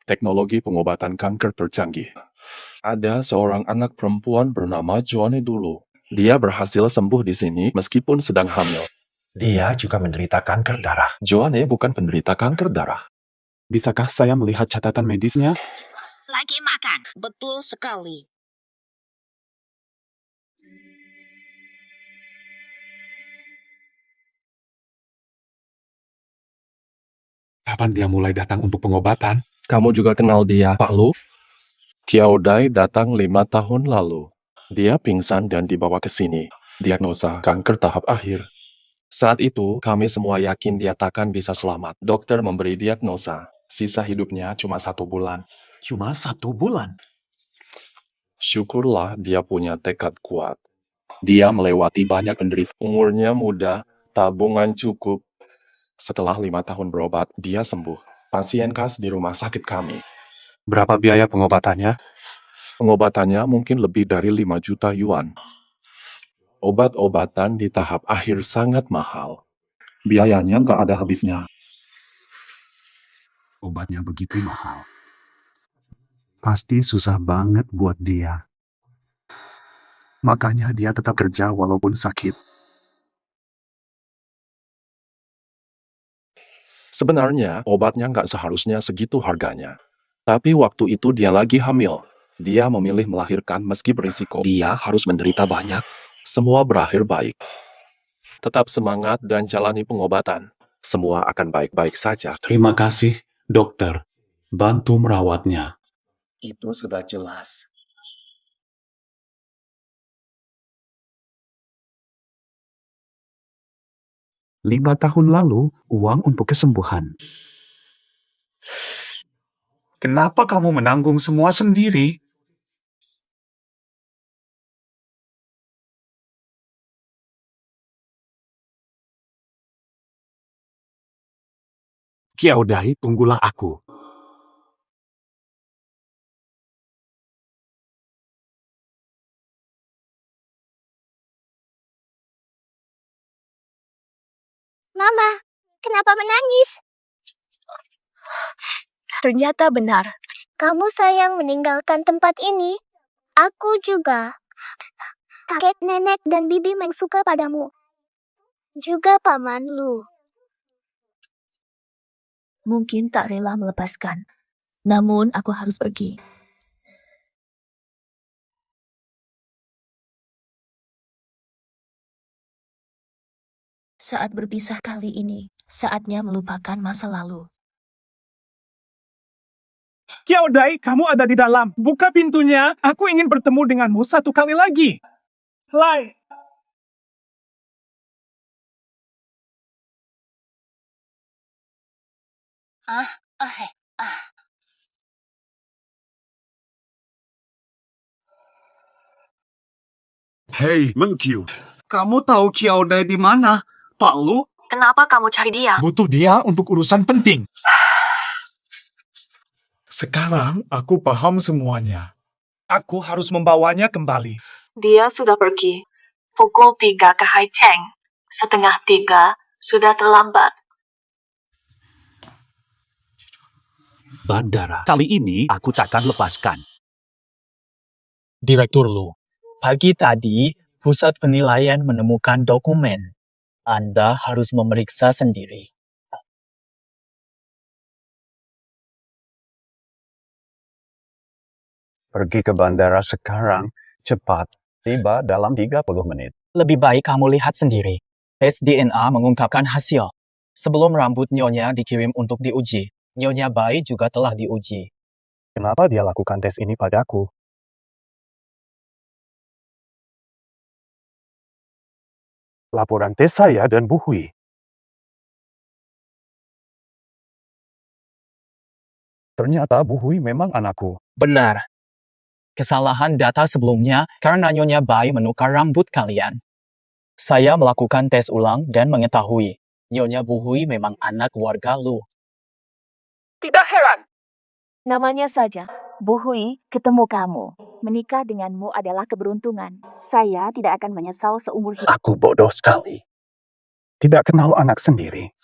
Teknologi pengobatan kanker tercanggih. Ada seorang anak perempuan bernama Joanne dulu. Dia berhasil sembuh di sini meskipun sedang hamil. Dia juga menderita kanker darah. Joanne bukan penderita kanker darah. Bisakah saya melihat catatan medisnya? Lagi makan. Betul sekali. Kapan dia mulai datang untuk pengobatan? Kamu juga kenal dia, Pak Lu? Kiaodai datang 5 tahun lalu. Dia pingsan dan dibawa ke sini. Diagnosa kanker tahap akhir. Saat itu, kami semua yakin dia takkan bisa selamat. Dokter memberi diagnosa. Sisa hidupnya cuma 1 bulan. Cuma 1 bulan? Syukurlah dia punya tekad kuat. Dia melewati banyak penderitaan. Umurnya muda, tabungan cukup. Setelah 5 tahun berobat, dia sembuh. Pasien khas di rumah sakit kami. Berapa biaya pengobatannya? Pengobatannya mungkin lebih dari 5 juta yuan. Obat-obatan di tahap akhir sangat mahal. Biayanya nggak ada habisnya. Obatnya begitu mahal. Pasti susah banget buat dia. Makanya dia tetap kerja walaupun sakit. Sebenarnya, obatnya nggak seharusnya segitu harganya. Tapi waktu itu dia lagi hamil. Dia memilih melahirkan meski berisiko. Dia harus menderita banyak. Semua berakhir baik. Tetap semangat dan jalani pengobatan. Semua akan baik-baik saja. Terima kasih, dokter. Bantu merawatnya. Itu sudah jelas. Lima tahun lalu, uang untuk kesembuhan. Kenapa kamu menanggung semua sendiri? Kiaudai, tunggulah aku. Mama, kenapa menangis? Ternyata benar. Kamu sayang meninggalkan tempat ini. Aku juga. Kakek, nenek, dan bibi Meng suka padamu. Juga paman Lu. Mungkin tak rela melepaskan. Namun aku harus pergi. Saat berpisah kali ini, saatnya melupakan masa lalu. Kiaudai, kamu ada di dalam. Buka pintunya. Aku ingin bertemu denganmu satu kali lagi. Lai. Hei, Mengqiu. Kamu tahu Kiaudai di mana? Pak Lu? Kenapa kamu cari dia? Butuh dia untuk urusan penting. Sekarang aku paham semuanya. Aku harus membawanya kembali. Dia sudah pergi. Pukul 3 ke Haicheng. 2:30 sudah terlambat. Bandara. Kali ini aku takkan lepaskan. Direktur Lu, pagi tadi pusat penilaian menemukan dokumen. Anda harus memeriksa sendiri. Pergi ke bandara sekarang. Cepat. Tiba dalam 30 menit. Lebih baik kamu lihat sendiri. Tes DNA mengungkapkan hasil. Sebelum rambut Nyonya dikirim untuk diuji, Nyonya Bai juga telah diuji. Kenapa dia lakukan tes ini padaku? Laporan tes saya dan Bu Hui. Ternyata Bu Hui memang anakku. Benar. Kesalahan data sebelumnya karena Nyonya Bai menukar rambut kalian. Saya melakukan tes ulang dan mengetahui Nyonya Bu Hui memang anak warga Lu. Tidak heran. Namanya saja, Bu Hui, ketemu kamu. Menikah denganmu adalah keberuntungan. Saya tidak akan menyesal seumur hidup. Aku bodoh sekali. Tidak kenal anak sendiri.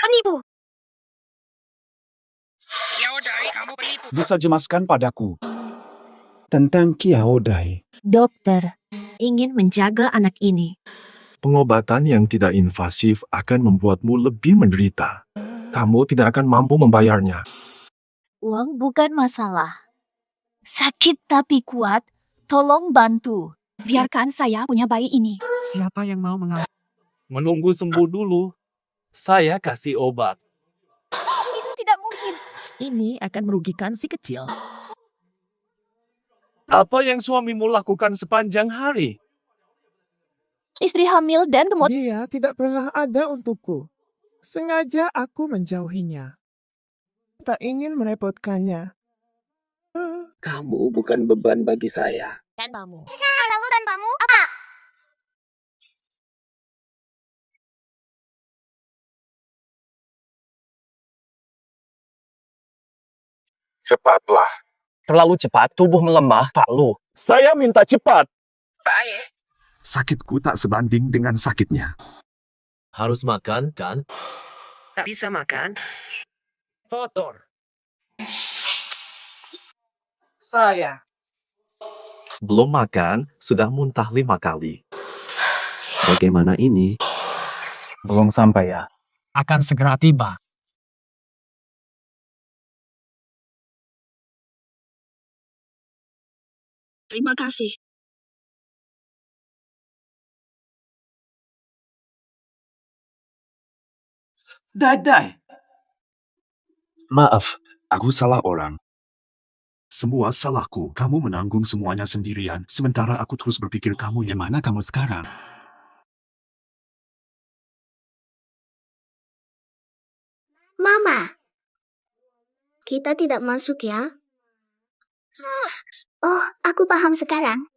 Penipu. Kiaudai, kamu penipu. Bisa jelaskan padaku tentang Kiaudai. Dokter, ingin menjaga anak ini. Pengobatan yang tidak invasif akan membuatmu lebih menderita. Kamu tidak akan mampu membayarnya. Uang bukan masalah. Sakit tapi kuat, tolong bantu. Biarkan saya punya bayi ini. Siapa yang mau menunggu sembuh dulu? Saya kasih obat. Itu tidak mungkin. Ini akan merugikan si kecil. Apa yang suamimu lakukan sepanjang hari? Istri hamil dan gemuk. Dia tidak pernah ada untukku. Sengaja aku menjauhinya. Tak ingin merepotkannya. Kamu bukan beban bagi saya. Tanpamu. Lalu tanpamu apa? Cepatlah. Terlalu cepat, tubuh melemah, Pak Lu. Saya minta cepat. Baik. Sakitku tak sebanding dengan sakitnya. Harus makan, kan? Tak bisa makan. Kotor. Saya. Belum makan, sudah muntah 5 kali. Bagaimana ini? Belum sampai ya. Akan segera tiba. Terima kasih. Dadai. Maaf, aku salah orang. Semua salahku. Kamu menanggung semuanya sendirian. Sementara aku terus berpikir kamu yang mana kamu sekarang. Mama, kita tidak masuk ya? Oh, aku paham sekarang.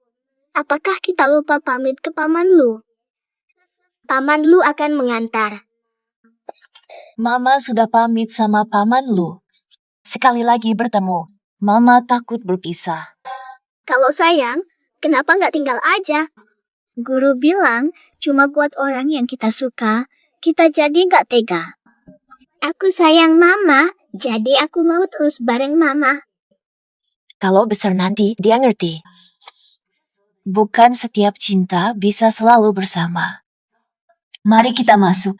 Apakah kita lupa pamit ke Paman Lu? Paman Lu akan mengantar. Mama sudah pamit sama Paman Lu. Sekali lagi bertemu. Mama takut berpisah. Kalau sayang, kenapa nggak tinggal aja? Guru bilang, cuma buat orang yang kita suka, kita jadi nggak tega. Aku sayang Mama, jadi aku mau terus bareng Mama. Kalau besar nanti, dia ngerti. Bukan setiap cinta bisa selalu bersama. Mari kita masuk.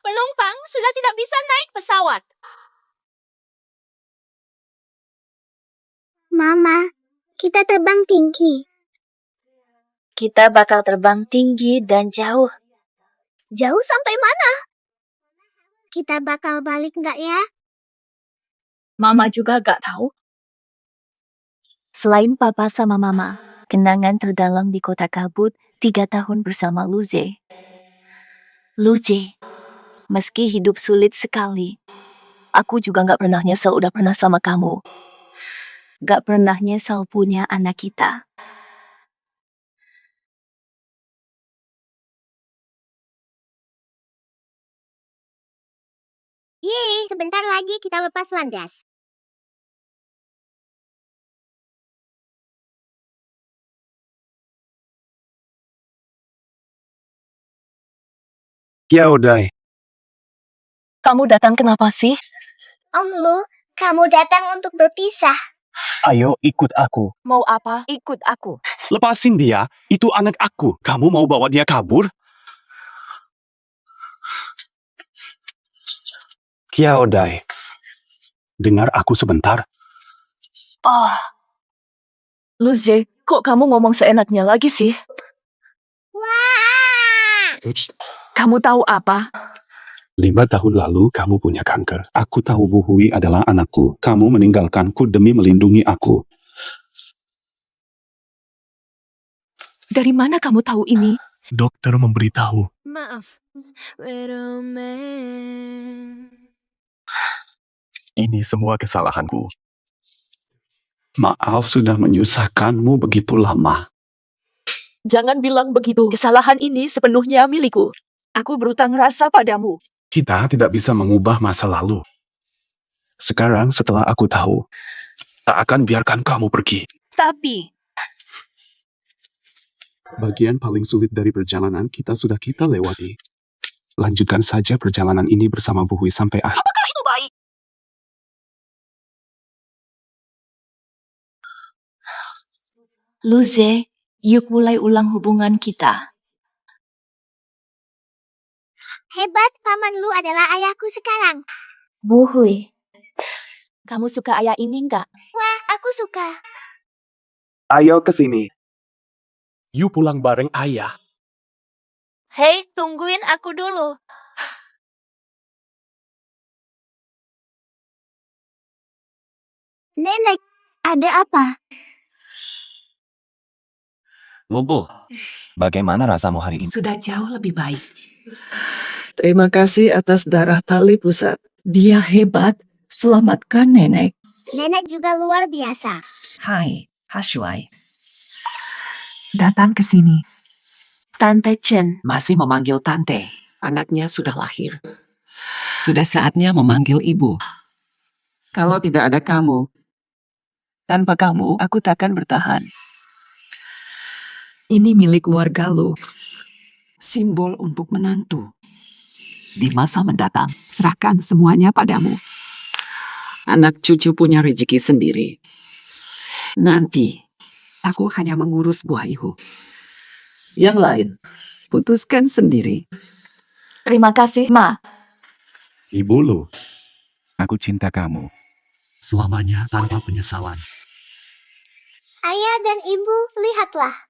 Penumpang sudah tidak bisa naik pesawat. Mama, kita terbang tinggi. Kita bakal terbang tinggi dan jauh. Jauh sampai mana? Kita bakal balik nggak ya? Mama juga gak tahu. Selain Papa sama Mama, kenangan terdalam di kota kabut 3 tahun bersama Luze. Luze, meski hidup sulit sekali, aku juga gak pernah nyesel udah pernah sama kamu. Gak pernah nyesel punya anak kita. Yeay, sebentar lagi kita lepas landas. Yaudai. Kamu datang kenapa sih? Om Lu, kamu datang untuk berpisah. Ayo ikut aku. Mau apa? Ikut aku. Lepasin dia, itu anak aku. Kamu mau bawa dia kabur? Yaudai. Dengar aku sebentar. Oh. Luze, kok kamu ngomong seenaknya lagi sih? Kamu tahu apa? 5 tahun lalu kamu punya kanker. Aku tahu Bu Hui adalah anakku. Kamu meninggalkanku demi melindungi aku. Dari mana kamu tahu ini? Dokter memberitahu. Maaf. Ini semua kesalahanku. Maaf sudah menyusahkanmu begitu lama. Jangan bilang begitu. Kesalahan ini sepenuhnya milikku. Aku berutang rasa padamu. Kita tidak bisa mengubah masa lalu. Sekarang setelah aku tahu, tak akan biarkan kamu pergi. Tapi, Bagian paling sulit dari perjalanan kita sudah kita lewati. Lanjutkan saja perjalanan ini bersama Bu Hui sampai akhir. apakah itu baik? Luze, yuk mulai ulang hubungan kita. Hebat, Paman Lu adalah ayahku sekarang. Bu Hui, kamu suka ayah ini enggak? Wah, aku suka. Ayo ke sini. Yuk pulang bareng ayah. Hei, tungguin aku dulu. Nenek, ada apa? Lubu, bagaimana rasamu hari ini? Sudah jauh lebih baik. Terima kasih atas darah tali pusat. Dia hebat. Selamatkan nenek. Nenek juga luar biasa. Hai, Hashuai. Datang ke sini. Tante Chen. Masih memanggil tante. Anaknya sudah lahir. Sudah saatnya memanggil ibu. Kalau tidak ada kamu, tanpa kamu, aku takkan bertahan. Ini milik keluarga lo. Simbol untuk menantu. Di masa mendatang, serahkan semuanya padamu. Anak cucu punya rezeki sendiri. Nanti, aku hanya mengurus buah ibu. Yang lain, putuskan sendiri. Terima kasih, Ma. Ibu Lu, aku cinta kamu. Selamanya tanpa penyesalan. Ayah dan ibu, lihatlah.